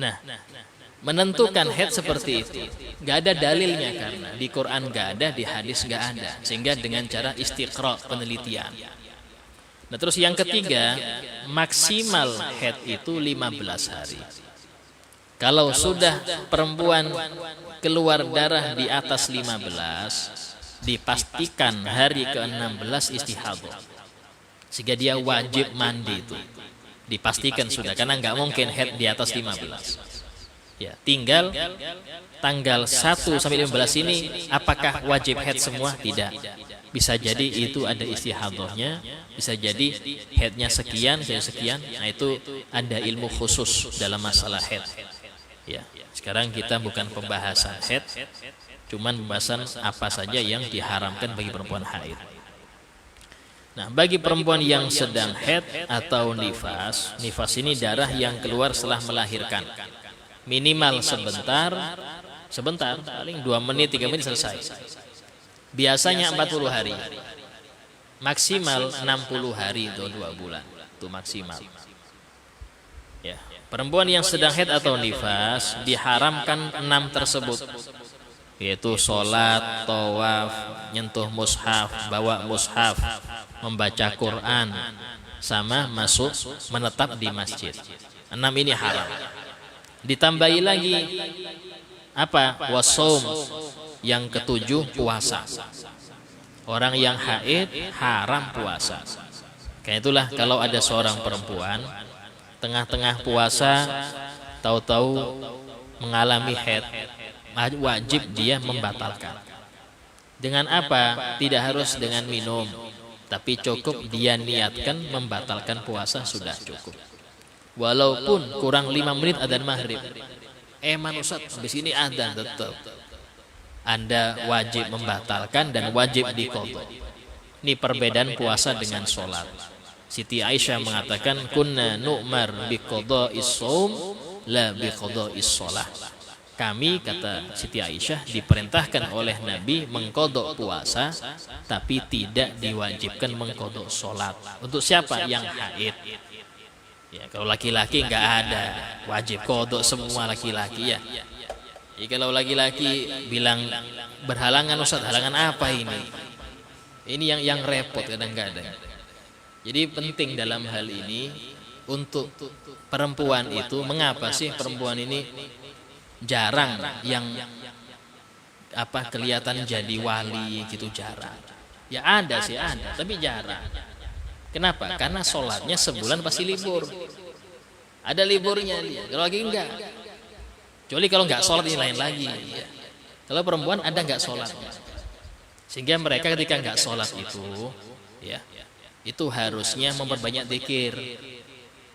Nah, menentukan head seperti itu nggak ada dalilnya, karena di Quran nggak ada, di hadis nggak ada, sehingga dengan cara istiqra, penelitian. Nah terus yang ketiga, maksimal head itu 15 hari. Kalau sudah perempuan keluar darah di atas 15, dipastikan hari ke-16 istihadah, sehingga dia wajib mandi itu dipastikan sudah, karena nggak mungkin head di atas 15. Ya, tinggal tanggal 1 sampai 15 ini apakah wajib head semua? Tidak. Bisa jadi itu ada istihadahnya, bisa jadi headnya sekian, sekian. Nah itu ada ilmu khusus dalam masalah head. Ya, sekarang kita bukan pembahasan head, cuman pembahasan apa saja yang diharamkan bagi perempuan haid. Nah, bagi perempuan yang sedang head atau nifas, nifas ini darah yang keluar setelah melahirkan. Minimal sebentar, paling 2 menit, 3 menit selesai. Biasanya 40 hari. Maksimal 60 hari atau 2 bulan. Itu maksimal. Ya. Perempuan yang sedang haid atau nifas diharamkan 6 tersebut. Yaitu sholat, tawaf, nyentuh mushaf, bawa mushaf, membaca Quran, sama masuk menetap di masjid. 6 ini haram. Ditambahi lagi apa? Wasaum. Yang ketujuh, puasa. Orang yang haid haram puasa. Karena itulah kalau ada seorang perempuan tengah-tengah puasa tahu-tahu mengalami haid, wajib dia membatalkan. Dengan apa? Tidak harus dengan minum, tapi cukup dia niatkan membatalkan puasa sudah cukup. Walaupun kurang 5 menit adzan maghrib. Ustaz, habis ini adzan tetap. Anda wajib membatalkan dan wajib diqadha. Ini perbedaan puasa dengan sholat. Siti Aisyah mengatakan, kunna nu'mar biqadha'is shaum la biqadha'is shalah. Kami, kata Siti Aisyah, diperintahkan oleh Nabi mengqadha puasa, tapi tidak diwajibkan mengqadha sholat. Untuk siapa? Yang haid. Ya, kalau laki-laki nggak ada wajib qadha, semua laki-laki ya. Jadi kalau laki-laki bilang berhalangan, Ustaz, halangan apa ini? Ini yang repot kadang-kadang. Jadi penting dalam hal ini untuk perempuan itu, mengapa sih perempuan ini jarang yang kelihatan jadi wali gitu, jarang. Ya ada sih, ada, tapi jarang. Kenapa? Karena sholatnya sebulan pasti libur. Ada liburnya dia. Kalau lagi enggak. Kecuali kalau enggak sholat ini lain lagi. Ya. Kalau perempuan ada enggak sholatnya. Sehingga mereka ketika enggak sholat itu, ya, itu harusnya memperbanyak zikir.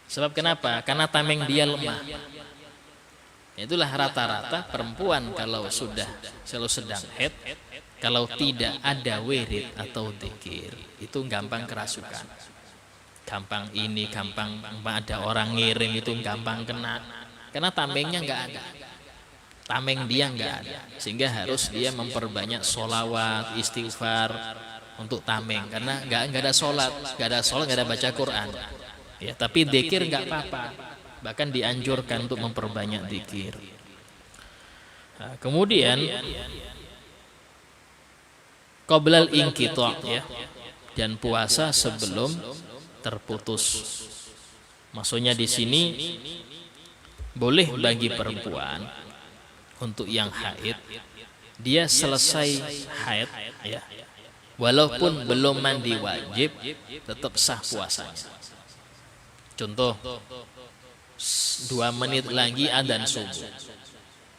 Sebab kenapa? Karena tameng dia lemah. Itulah rata-rata perempuan kalau sedang haid, kalau tidak ada wirid atau zikir, itu gampang kerasukan. Gampang ini, gampang ada orang ngirim itu gampang kena. Karena tamengnya enggak ada. Tameng dia enggak ada. Sehingga harus dia memperbanyak sholawat, istighfar untuk tameng. Karena enggak ada sholat, enggak ada baca Quran. Ya, tapi zikir enggak apa-apa. Bahkan dianjurkan untuk memperbanyak zikir. Nah, kemudian qoblal inqita', ya, dan puasa sebelum terputus. Maksudnya di sini boleh bagi perempuan untuk yang haid, dia selesai haid, ya, walaupun belum mandi wajib, tetap sah puasanya. Contoh, 2 menit lagi adzan subuh.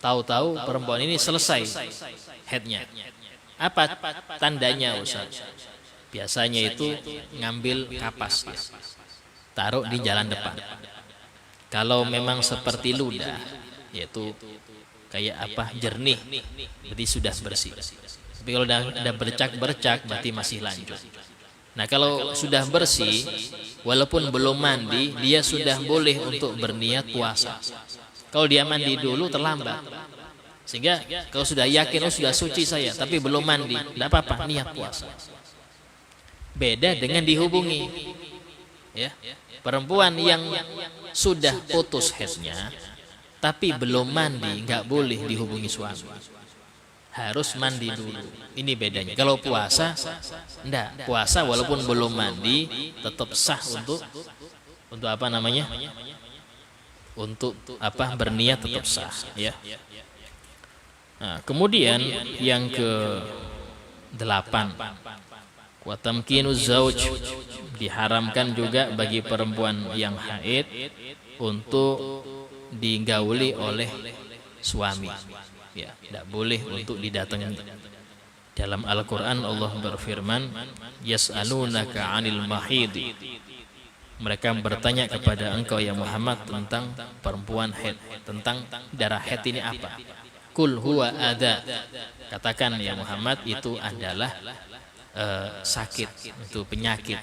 Tahu-tahu perempuan ini selesai haidnya. Apa tandanya, Ustaz? Biasanya itu ngambil kapas, ya, taruh di jalan depan. Kalau memang seperti ludah, yaitu kayak jernih, berarti sudah bersih. Tapi kalau udah bercak-bercak, berarti masih lanjut. Nah, kalau sudah bersih, walaupun belum mandi, dia sudah boleh untuk berniat puasa. Kalau dia mandi dulu terlambat. Sehingga kalau sudah yakin, sudah suci saya, tapi belum mandi, tidak apa-apa, niat puasa. Beda dengan dihubungi. Ya, perempuan yang sudah putus haidnya, tapi belum mandi, nggak boleh dihubungi suami. Harus mandi dulu. Ini bedanya. Kalau puasa, enggak. Puasa walaupun belum mandi, tetap sah untuk Untuk berniat tetap sah, ya. Nah, kemudian yang ke-8, wa tamkinuz zauj, diharamkan juga bagi perempuan yang haid untuk digauli oleh suami. Ya, tidak boleh untuk didatangi. Dalam Al-Quran Allah berfirman, yas'alunaka 'anil mahid. Mereka bertanya kepada engkau ya Muhammad tentang perempuan haid, tentang darah haid ini apa? Kul huwa adza. Katakan ya Muhammad, itu adalah sakit, itu penyakit.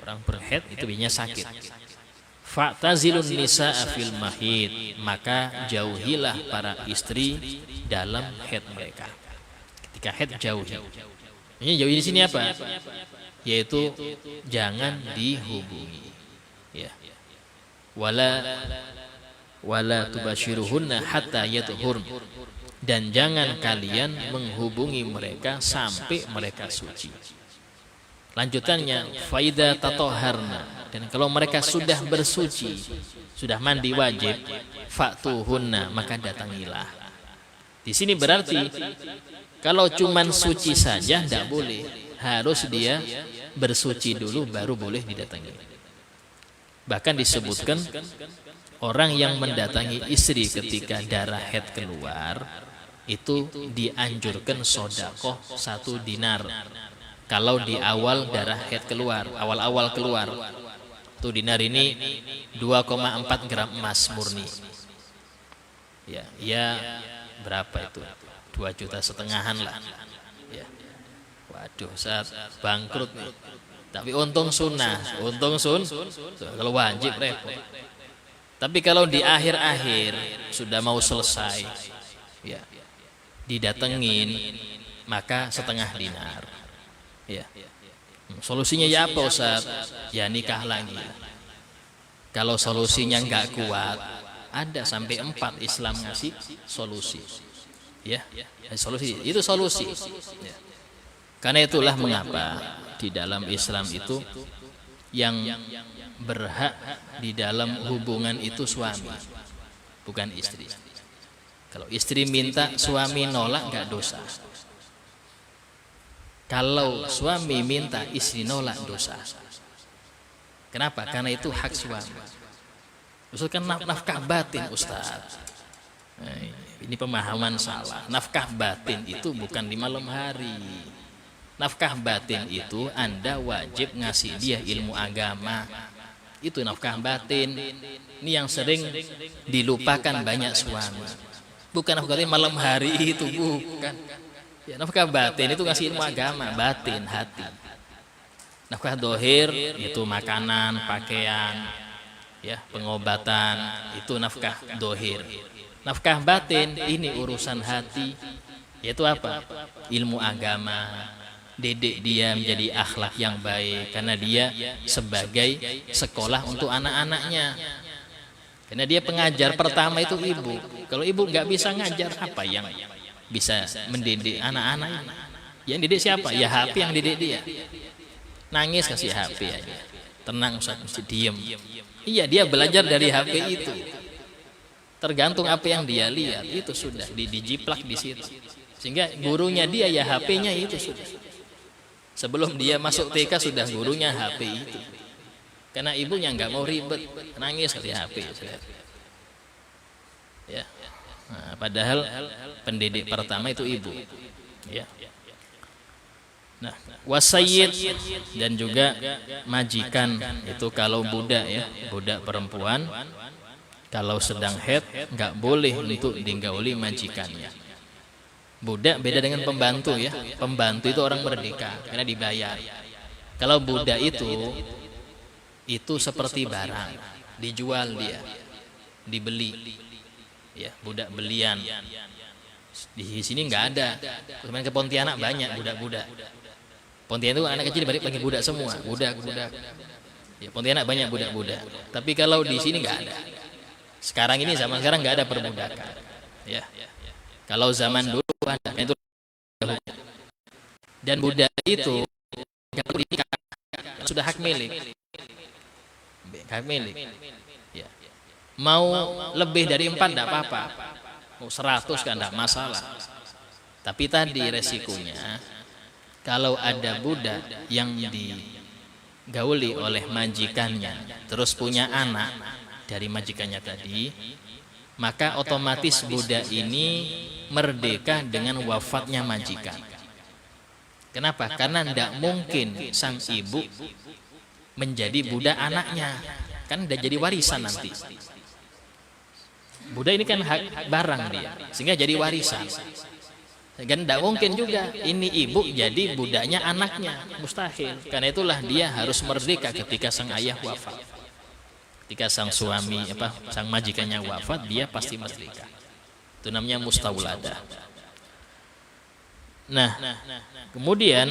Orang berhaid itu biasanya sakit. Fa'tazilun nisa'a fil mahid, maka jauhilah para istri dalam haid mereka. Ketika haid jauhi. Ini jauhi di sini apa? Yaitu jangan dihubungi. Ya. Wala tubashiruhunna hatta yatuhurn. Dan jangan kalian menghubungi mereka sampai mereka suci. Lanjutannya, faida tatoharna, dan kalau mereka sudah bersuci, sudah mandi wajib, fa'tuhunna, maka datangilah. Di sini berarti kalau cuman suci saja tidak boleh, harus dia bersuci dulu baru boleh didatangi. Bahkan disebutkan orang yang mendatangi istri ketika darah haid keluar itu dianjurkan sedekah 1 dinar. Kalau di awal darah haid keluar, awal-awal keluar, tuh dinar ini 2,4 gram emas murni. Ya berapa itu? 2,5 juta lah. Ya. Waduh, saat bangkrut nih. Tapi untung sunnah, kalau wajib repot. Tapi kalau di akhir-akhir sudah mau selesai, ya, didatengin, maka 1/2 dinar. Ya. Solusinya ya apa Ustaz? Ya nikah lagi. Kalau solusinya nggak kuat, ada sampai 4 Islam ngasih solusi. Ya, solusi itu solusi. Ya. Karena itulah mengapa di dalam Islam itu yang berhak di dalam hubungan itu suami, bukan istri. Kalau istri minta, suami nolak, nggak dosa. Kalau suami minta, istri nolak, dosa. Kenapa? Karena itu hak suami. Ustaz kan nafkah batin, Ustaz. Nah, ini pemahaman salah. Nafkah batin itu bukan di malam hari. Nafkah batin itu Anda wajib ngasih dia ilmu agama. Itu nafkah batin. Ini yang sering dilupakan banyak suami. Bukan nafkah batin malam hari itu, bukan. Ya, nafkah batin itu ngasih ilmu agama, batin, hati. Nafkah dohir itu makanan, pakaian, ya, pengobatan, itu nafkah dohir. Nafkah batin ini urusan hati, yaitu apa? Ilmu agama. Didik dia menjadi akhlak yang baik karena dia sebagai sekolah untuk anak-anaknya. Karena dia pengajar pertama itu ibu. Kalau ibu nggak bisa ngajar, apa yang bisa mendidik anak-anak ini? Yang didik siapa? Ya HP yang didik dia. Nangis kasih HP aja. Tenang Ustaz, mesti diem. Iya, dia belajar dari HP itu. Tergantung apa yang dia lihat, itu sudah dijiplak di situ. Sehingga gurunya dia ya HP-nya itu sudah. Sebelum dia masuk TK sudah gurunya HP itu. Karena ibunya nggak mau ribet, nangis kasih HP. Ya. Nah, padahal pendidik pertama itu ibu. Ya. Nah, wasayyid dan juga majikan itu kalau budak ya, budak perempuan kalau sedang haid nggak boleh untuk digauli majikannya. Budak beda dengan pembantu ya. Pembantu itu orang merdeka karena dibayar. Kalau budak itu seperti barang, dijual dia, dibeli. Ya, budak belian. Di sini nggak ada. Cuman ke Pontianak banyak budak-budak. Pontianak itu anak kecil balik pakai budak semua, budak. Ya, Pontianak banyak budak-budak. Tapi kalau di sini nggak ada. Sekarang ini zaman sekarang nggak ada perbudakan. Ya. Kalau zaman dulu ada itu. Dan budak itu kalau dinikah sudah hak milik. Hak milik. Ya. Mau lebih dari 4 tidak apa-apa. Mau 100 kan tidak masalah. Tapi tadi resikonya kalau ada budak yang digauli oleh majikannya terus punya anak dari majikannya tadi, maka otomatis budak ini merdeka dengan wafatnya majikan. Kenapa? Karena tidak mungkin sang ibu menjadi budak anaknya, kan udah jadi warisan nanti. Budak ini kan hak barang dia, sehingga jadi warisan. Dan tidak mungkin juga ini ibu jadi budaknya anaknya, mustahil. Karena itulah dia harus merdeka ketika sang ayah wafat. Ketika sang suami sang majikannya wafat, dia pasti merdeka. Itu namanya mustawladah. Nah, kemudian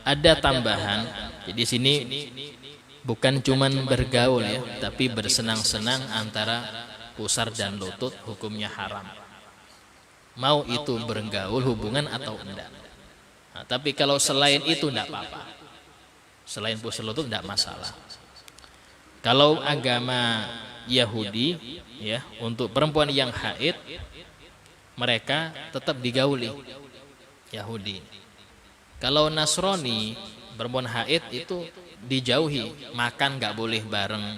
ada tambahan. Jadi sini bukan cuman bergaul ya, tapi bersenang-senang antara pusar dan lutut hukumnya haram. Mau itu bergaul hubungan atau enggak. Nah, tapi kalau selain itu enggak apa-apa. Selain pusar lutut enggak masalah. Kalau agama Yahudi ya, untuk perempuan yang haid mereka tetap digauli Yahudi. Kalau Nasrani perempuan haid itu dijauhi, makan nggak boleh bareng.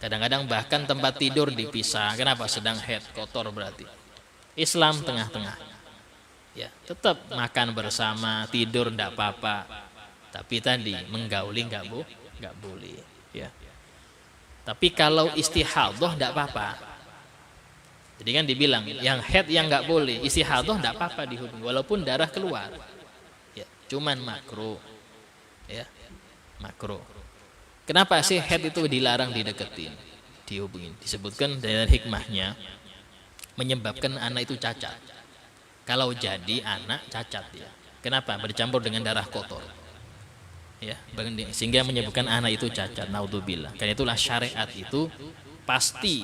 Kadang-kadang bahkan tempat tidur dipisah. Kenapa? Sedang haid, kotor berarti. Islam tengah-tengah. Ya, tetap makan bersama, tidur nggak apa-apa. Tapi tadi menggauli nggak boleh. Ya. Tapi kalau istihadhah nggak apa-apa. Jadi kan dibilang yang haid yang nggak boleh, istihadhah nggak apa-apa dihubungi, walaupun darah keluar. Ya, cuman makruh. Ya. Makruh. Kenapa sih haid itu dilarang dideketin, dihubungin? Disebutkan dari hikmahnya menyebabkan anak itu cacat. Kalau jadi anak cacat ya. Kenapa? Bercampur dengan darah kotor. Ya, sehingga menyebabkan anak itu cacat. Naudzubillah. Karena itulah syariat itu pasti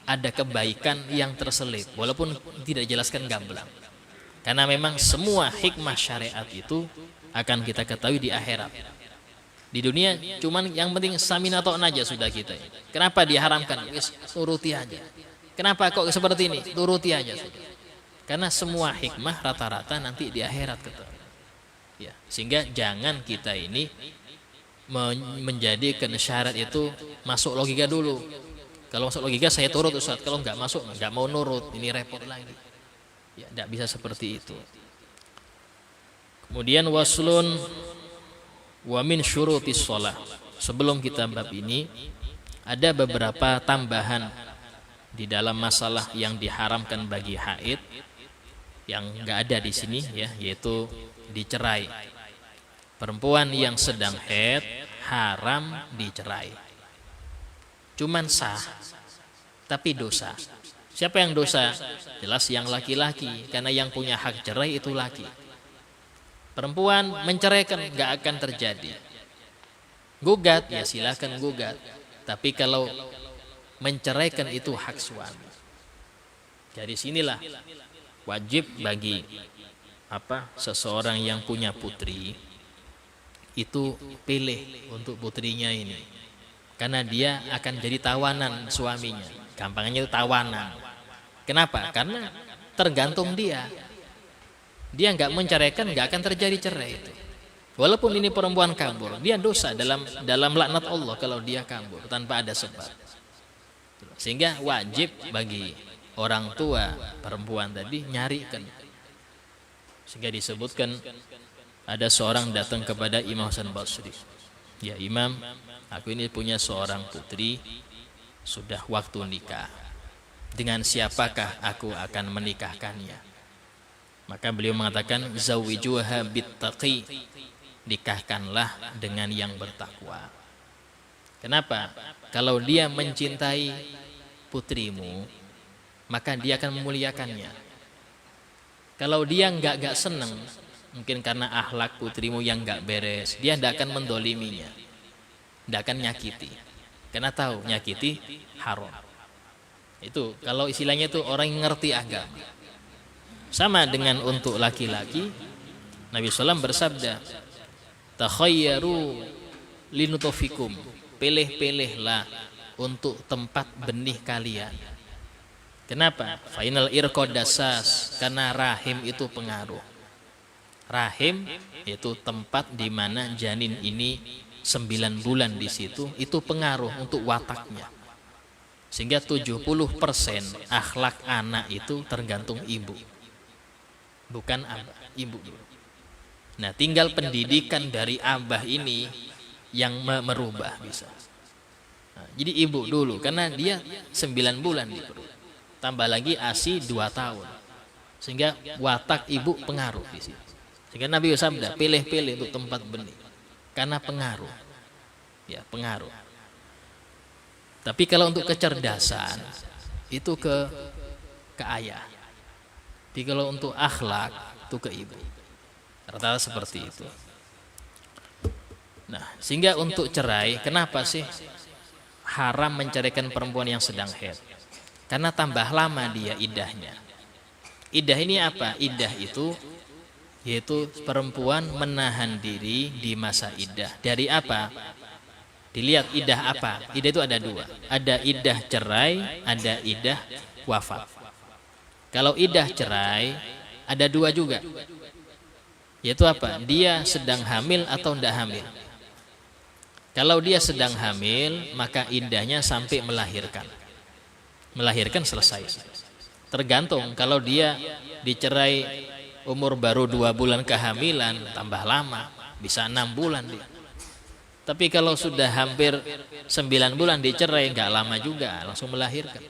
ada kebaikan yang terselip, walaupun tidak dijelaskan gamblang. Karena memang semua hikmah syariat itu akan kita ketahui di akhirat. Di dunia cuman yang penting samina ta'na aja sudah kita. Kenapa diharamkan? Wis turuti aja. Kenapa kok seperti ini? Turuti aja sudah. Karena semua hikmah rata-rata nanti di akhirat ketahui. Ya, sehingga jangan kita ini menjadikan syarat itu masuk logika dulu. Kalau masuk logika saya turut Ustaz, kalau nggak masuk nggak mau nurut, ini repot lagi. Ya, tidak bisa seperti itu. Kemudian waslun wa min syurutis shalah. Sebelum kita bab ini ada beberapa tambahan di dalam masalah yang diharamkan bagi haid yang nggak ada di sini ya, yaitu dicerai. Perempuan yang sedang haid haram dicerai. Cuman sah, tapi dosa. Siapa yang dosa? Jelas yang laki-laki, karena yang punya hak cerai itu laki. Perempuan menceraikan nggak akan terjadi. Gugat ya silakan gugat, tapi kalau menceraikan itu hak suami. Jadi sinilah wajib bagi seseorang yang punya putri itu pilih untuk putrinya ini. Karena dia akan jadi tawanan suaminya. Gampangnya itu tawanan. Kenapa? Karena tergantung dia. Dia nggak menceraikan, nggak akan terjadi cerai itu. Walaupun ini perempuan kabur, dia dosa dalam laknat Allah kalau dia kabur tanpa ada sebab. Sehingga wajib bagi orang tua perempuan tadi nyarikan. Sehingga disebutkan ada seorang datang kepada Imam Hasan Basri. Ya Imam, aku ini punya seorang putri, sudah waktu nikah. Dengan siapakah aku akan menikahkannya? Maka beliau mengatakan, zawijuha bittaqi, nikahkanlah dengan yang bertakwa. Kenapa? Kalau dia mencintai putrimu, maka dia akan memuliakannya. Kalau dia nggak seneng, mungkin karena akhlak putrimu yang nggak beres, dia tidak akan mendoliminya, tidak akan nyakiti, karena tahu nyakiti haram. Itu kalau istilahnya itu orang yang ngerti agama. Sama dengan untuk laki-laki, Nabi SAW bersabda, takhayyaru linutofikum, pilih-pilihlah untuk tempat benih kalian. Kenapa? Final irkodasas, karena rahim itu pengaruh. Rahim itu tempat di mana janin ini 9 bulan di situ, itu pengaruh untuk wataknya. Sehingga 70% akhlak anak itu tergantung ibu, bukan abah, ibu. Nah, tinggal pendidikan dari abah ini yang merubah bisa. Nah, jadi ibu dulu, karena dia 9 bulan di perut, tambah lagi ASI 2 tahun, sehingga watak ibu pengaruh di situ. Sehingga Nabi sabda, pilih-pilih untuk tempat benih, karena pengaruh, ya pengaruh. Tapi kalau untuk kecerdasan itu ke ayah. Tapi kalau untuk akhlak itu ke ibu. Rata-rata seperti itu. Nah, sehingga untuk cerai, kenapa sih haram menceraikan perempuan yang sedang haid? Karena tambah lama dia iddahnya. Iddah ini apa? Iddah itu yaitu perempuan menahan diri di masa iddah. Dari apa? Dilihat iddah apa? Iddah itu ada 2. Ada iddah cerai, ada iddah wafat. Kalau iddah cerai ada 2 juga. Yaitu apa? Dia sedang hamil atau tidak hamil. Kalau dia sedang hamil, maka iddahnya sampai melahirkan. Melahirkan selesai. Tergantung, kalau dia dicerai umur baru 2 bulan kehamilan, tambah lama, bisa 6 bulan dia. Tapi kalau sudah hampir 9 bulan dicerai, nggak lama juga, langsung melahirkan.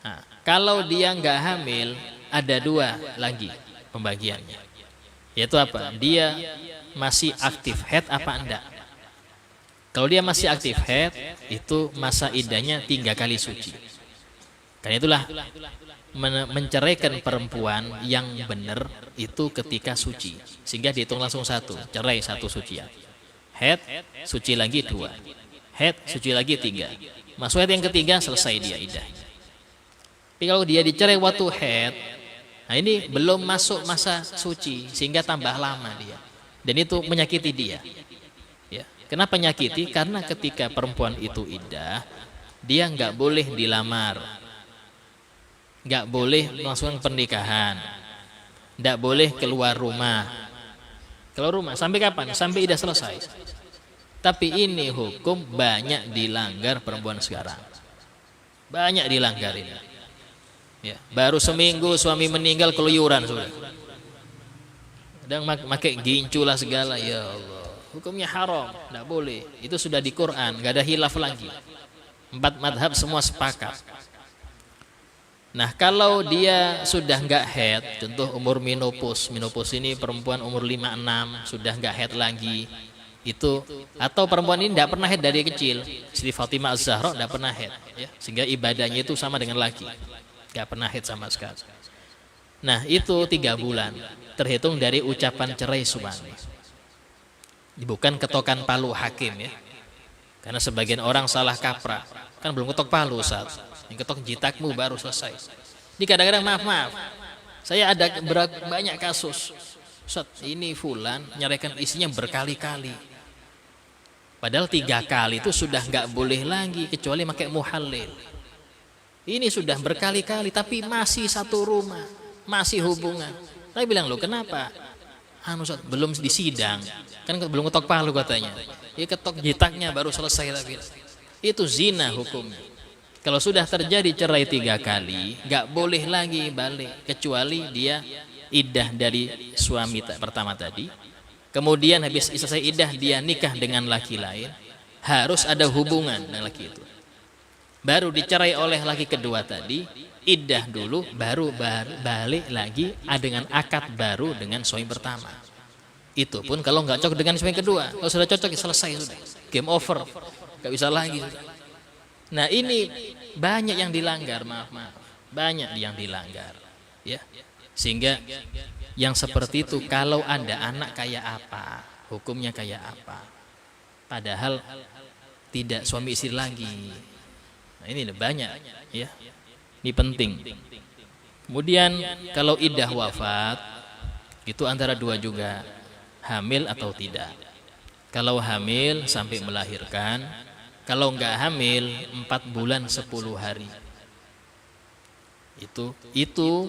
Nah, kalau dia nggak hamil, ada 2 lagi pembagiannya. Yaitu apa? Dia masih aktif haid apa enggak? Kalau dia masih aktif haid, itu masa iddahnya 3 kali suci. Karena itulah menceraikan perempuan yang benar itu ketika suci, sehingga dihitung langsung 1, cerai 1 sucian. Haid suci lagi 2, haid suci lagi 3. Masuk haid yang ketiga selesai dia iddahnya. Tapi kalau dia dicerai waktu haid, nah ini belum masuk masa suci sehingga tambah lama dia. Dan itu menyakiti dia. Ya. Kenapa menyakiti? Karena ketika perempuan itu iddah, dia nggak boleh dilamar, nggak boleh melangsungkan pernikahan, nggak boleh keluar rumah. Keluar rumah sampai kapan? Sampai iddah selesai. Tapi ini hukum banyak dilanggar perempuan sekarang. Banyak dilanggar ini. Ya, baru seminggu suami meninggal keluyuran sudah. Dan pakai gincu lah segala, ya Allah. Hukumnya haram, tidak boleh. Itu sudah di Quran, nggak ada hilaf lagi. 4 madhab semua sepakat. Nah kalau dia sudah nggak haid, contoh umur menopause ini perempuan umur 56 sudah nggak haid lagi. Itu atau perempuan ini tidak pernah haid dari kecil, Siti Fatimah Az-Zahra tidak pernah haid, ya, sehingga ibadahnya itu sama dengan laki, nggak pernah haid sama sekali. Nah itu 3 bulan terhitung dari ucapan cerai suami, bukan ketokan palu hakim ya, karena sebagian orang salah kaprah, kan belum ketok palu Ustaz, yang ketok jitakmu baru selesai. Ini kadang-kadang maaf, saya ada banyak kasus, Ustaz, ini fulan nyaraikan istrinya berkali-kali. Padahal 3 kali itu sudah nggak boleh lagi kecuali pakai muhallil. Ini sudah berkali-kali tapi masih satu rumah, masih hubungan. Saya bilang, loh kenapa? Ustaz, belum disidang, kan belum ketok palu katanya. Ya ketok jitaknya baru selesai lagi. Itu zina hukumnya. Kalau sudah terjadi cerai 3 kali, nggak boleh lagi balik kecuali dia iddah dari suami pertama tadi. Kemudian habis selesai iddah dia nikah dengan laki lain, harus ada hubungan dengan laki itu. Baru dicerai oleh laki kedua tadi, iddah dulu, baru balik lagi dengan akad baru dengan suami pertama. Itu pun kalau nggak cocok dengan suami kedua. Kalau sudah cocok selesai sudah, game over, nggak bisa lagi. Nah ini banyak yang dilanggar, maaf, banyak yang dilanggar, ya. Sehingga yang seperti itu kalau ada anak kayak apa, hukumnya kayak apa. Padahal tidak suami istri lagi. Nah ini banyak ya. Ini penting. Kemudian kalau iddah wafat itu antara 2 juga, hamil atau tidak. Kalau hamil sampai melahirkan, kalau enggak hamil 4 bulan 10 hari. Itu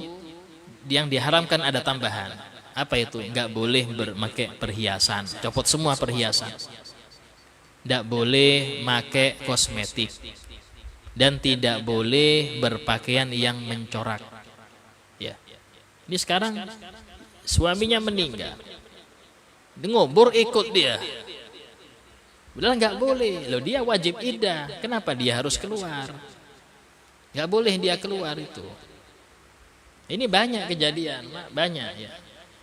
yang diharamkan ada tambahan. Apa itu? Enggak boleh memakai perhiasan, copot semua perhiasan. Enggak boleh pakai kosmetik. Dan tidak boleh berpakaian yang mencorak. Ya. Ini sekarang suaminya meninggal. Ngubur ikut dia. Bilang enggak boleh. Loh dia wajib iddah. Kenapa dia harus keluar? Enggak boleh dia keluar itu. Ini banyak kejadian, banyak ya.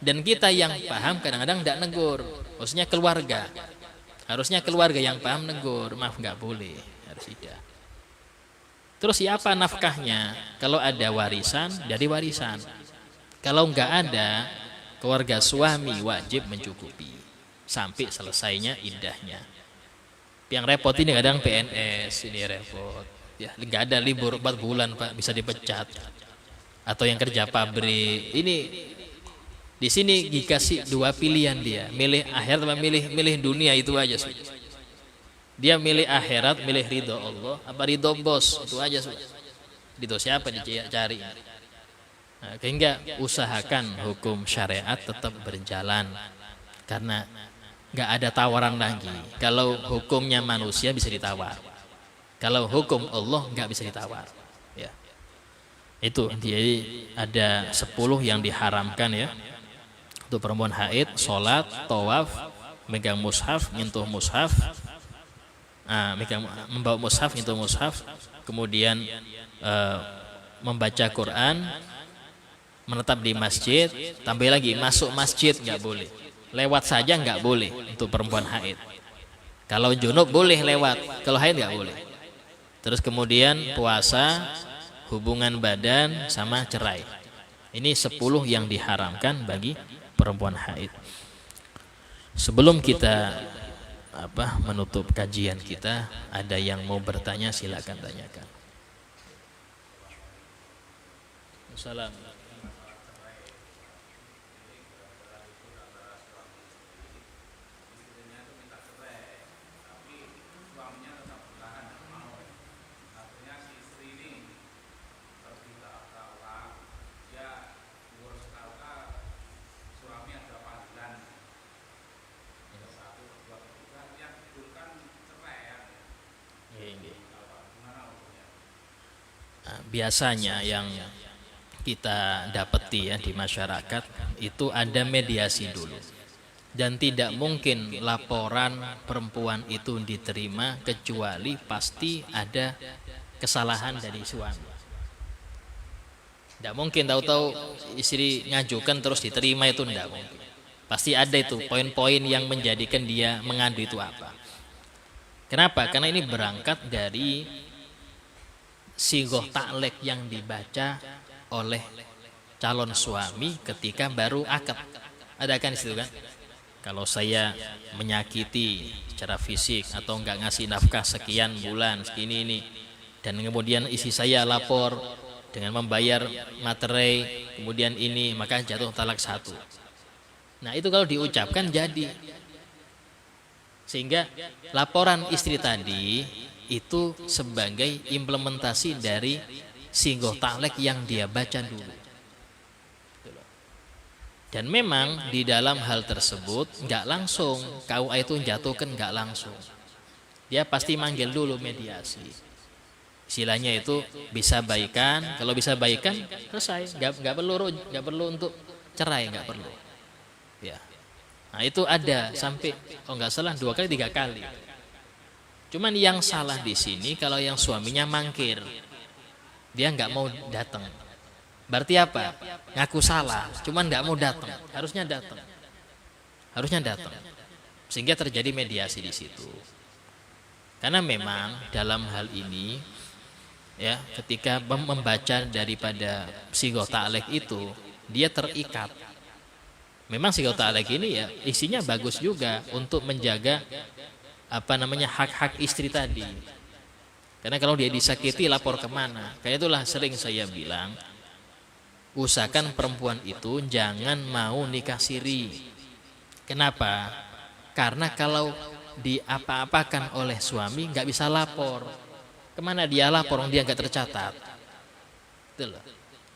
Dan kita yang paham kadang-kadang tidak negur. Maksudnya keluarga. Harusnya keluarga yang paham negur. Maaf, nggak boleh, harus iddah. Terus siapa nafkahnya? Kalau ada warisan, dari warisan. Kalau nggak ada, keluarga suami wajib mencukupi sampai selesainya iddahnya. Yang repot ini kadang PNS, ini repot. Ya, nggak ada libur 4 bulan Pak, bisa dipecat. Atau yang kerja pabrik. Ini di sini dikasih 2 pilihan dia, milih akhirat atau milih dunia, itu aja sih. Dia milih akhirat, milih ridho Allah apa ridho bos, itu aja sudah. Ridho siapa dicari. Nah, sehingga usahakan hukum syariat tetap berjalan karena nggak ada tawaran lagi. Kalau hukumnya manusia bisa ditawar, kalau hukum Allah nggak bisa ditawar. Ya. Itu jadi ada 10 yang diharamkan ya untuk perempuan haid: sholat, tawaf, megang mushaf, nyentuh mushaf, membawa mushaf, nyentuh mushaf, kemudian membaca Quran, menetap di masjid, tambah lagi masuk masjid nggak boleh, lewat saja nggak boleh untuk perempuan haid. Kalau junub boleh lewat, kalau haid nggak boleh. Terus kemudian puasa, hubungan badan, sama cerai. Ini 10 yang diharamkan bagi perempuan haid. Sebelum kita menutup kajian kita. Ada yang mau bertanya silakan tanyakan. Assalamualaikum. Biasanya yang kita dapati ya di masyarakat itu ada mediasi dulu, dan tidak mungkin laporan perempuan itu diterima kecuali pasti ada kesalahan dari suami. Tidak mungkin tahu-tahu istri ngajukan terus diterima, itu tidak mungkin. Pasti ada itu poin-poin yang menjadikan dia mengadu itu apa. Kenapa? Karena ini berangkat dari sigoh taklek yang dibaca oleh calon suami ketika baru akad. Ada kan di situ kan? Kalau saya menyakiti secara fisik atau enggak ngasih nafkah sekian bulan segini ini, dan kemudian istri saya lapor dengan membayar materai, kemudian ini, maka jatuh talak 1. Nah, itu kalau diucapkan jadi. Sehingga laporan istri tadi itu sebagai implementasi dari sigoh taklek yang dia baca dulu. Dan memang di dalam hal tersebut nggak langsung KUA itu jatuhkan, nggak langsung. Dia pasti manggil dulu mediasi. Istilahnya itu bisa baikan. Kalau bisa baikan selesai, nggak perlu untuk cerai, nggak perlu. Ya. Nah, itu ada sampai nggak salah 2 kali 3 kali. Cuman yang salah di sini kalau yang suaminya mangkir, dia nggak mau datang. Berarti apa? Ngaku salah, cuman nggak mau datang. Harusnya datang. Sehingga terjadi mediasi di situ. Karena memang dalam hal ini, ya, ketika membaca daripada sigoh taklek itu, dia terikat. Memang sigoh taklek ini ya isinya bagus juga untuk menjaga hak-hak istri tadi. Karena kalau dia disakiti lapor kemana? Kayak itulah sering saya bilang, usahakan perempuan itu jangan mau nikah siri. Kenapa? Karena kalau diapa-apakan oleh suami nggak bisa lapor. Kemana dia lapor? Dia nggak tercatat. Betul.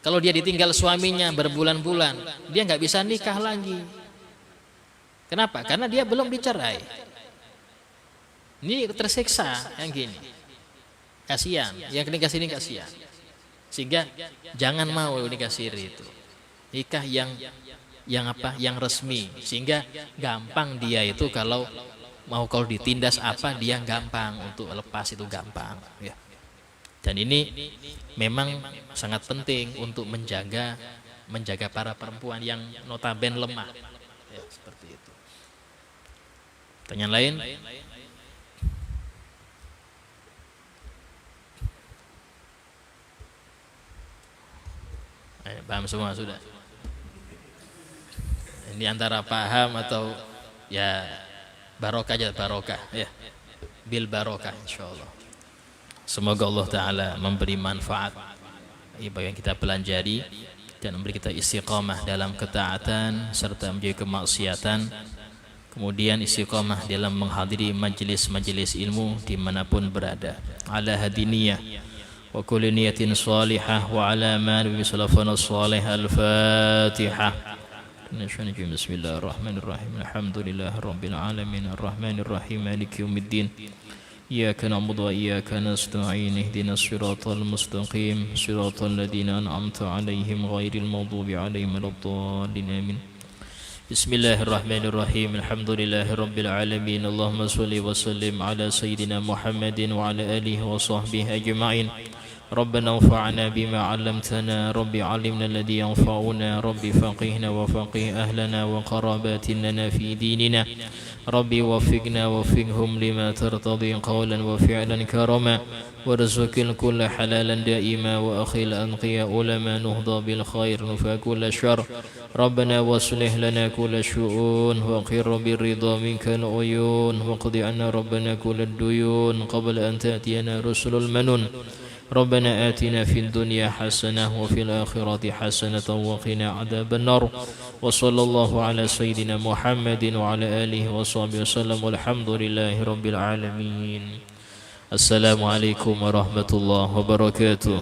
Kalau dia ditinggal suaminya berbulan-bulan, dia nggak bisa nikah lagi. Kenapa? Karena dia belum dicerai. Ini tersiksa yang gini. Kasihan, yang nikah sini kasihan. Sehingga jangan mau nikah siri itu. Nikah yang resmi, sehingga gampang dia itu kalau ditindas dia gampang untuk lepas, itu gampang ya. Dan ini memang sangat penting untuk menjaga para perempuan yang notabene lemah ya, seperti itu. Pertanyaan lain? Paham semua sudah? Ini antara paham atau ya barokah aja, barokah ya. Bil barokah insyaallah. Semoga Allah Ta'ala memberi manfaat bagi yang kita pelajari dan memberi kita istiqamah dalam ketaatan serta menjauhi kemaksiatan. Kemudian istiqamah dalam menghadiri majelis-majelis ilmu dimanapun berada. Ala hadiniyah wa kulli niyatin salihah wa ala ma nabi salafana salih. Al-Fatihah. Bismillahirrahmanirrahim. Alhamdulillahi rabbil alamin arrahmanir rahim maliki yaumiddin. إياك نعبد وإياك نستعين اهدنا الصراط المستقيم صراط الذين أنعمت عليهم غير المغضوب عليهم ولا الضالين آمين بسم الله الرحمن الرحيم الحمد لله رب العالمين اللهم صل وسلم على سيدنا محمد وعلى آله وصحبه أجمعين ربنا انفعنا بما علمتنا رب علمنا الذي ينفعنا رب فقهنا وفقه أهلنا وقراباتنا في ديننا ربي وفقنا وفقهم لما ترتضي قولا وفعلا كرما وارزق الكل حلالا دائما وأخي الأنقياء لما نهضى بالخير نفى كل شر ربنا واصلح لنا كل شؤون وقر بالرضا منك العيون واقض عنا ربنا كل الديون قبل أن تأتينا رسل المنون ربنا آتنا في الدنيا حسنة وفي الآخرة حسنة وقنا عذاب النار وصلى الله على سيدنا محمد وعلى آله وصحبه وسلم والحمد لله رب العالمين. السلام عليكم ورحمة الله وبركاته.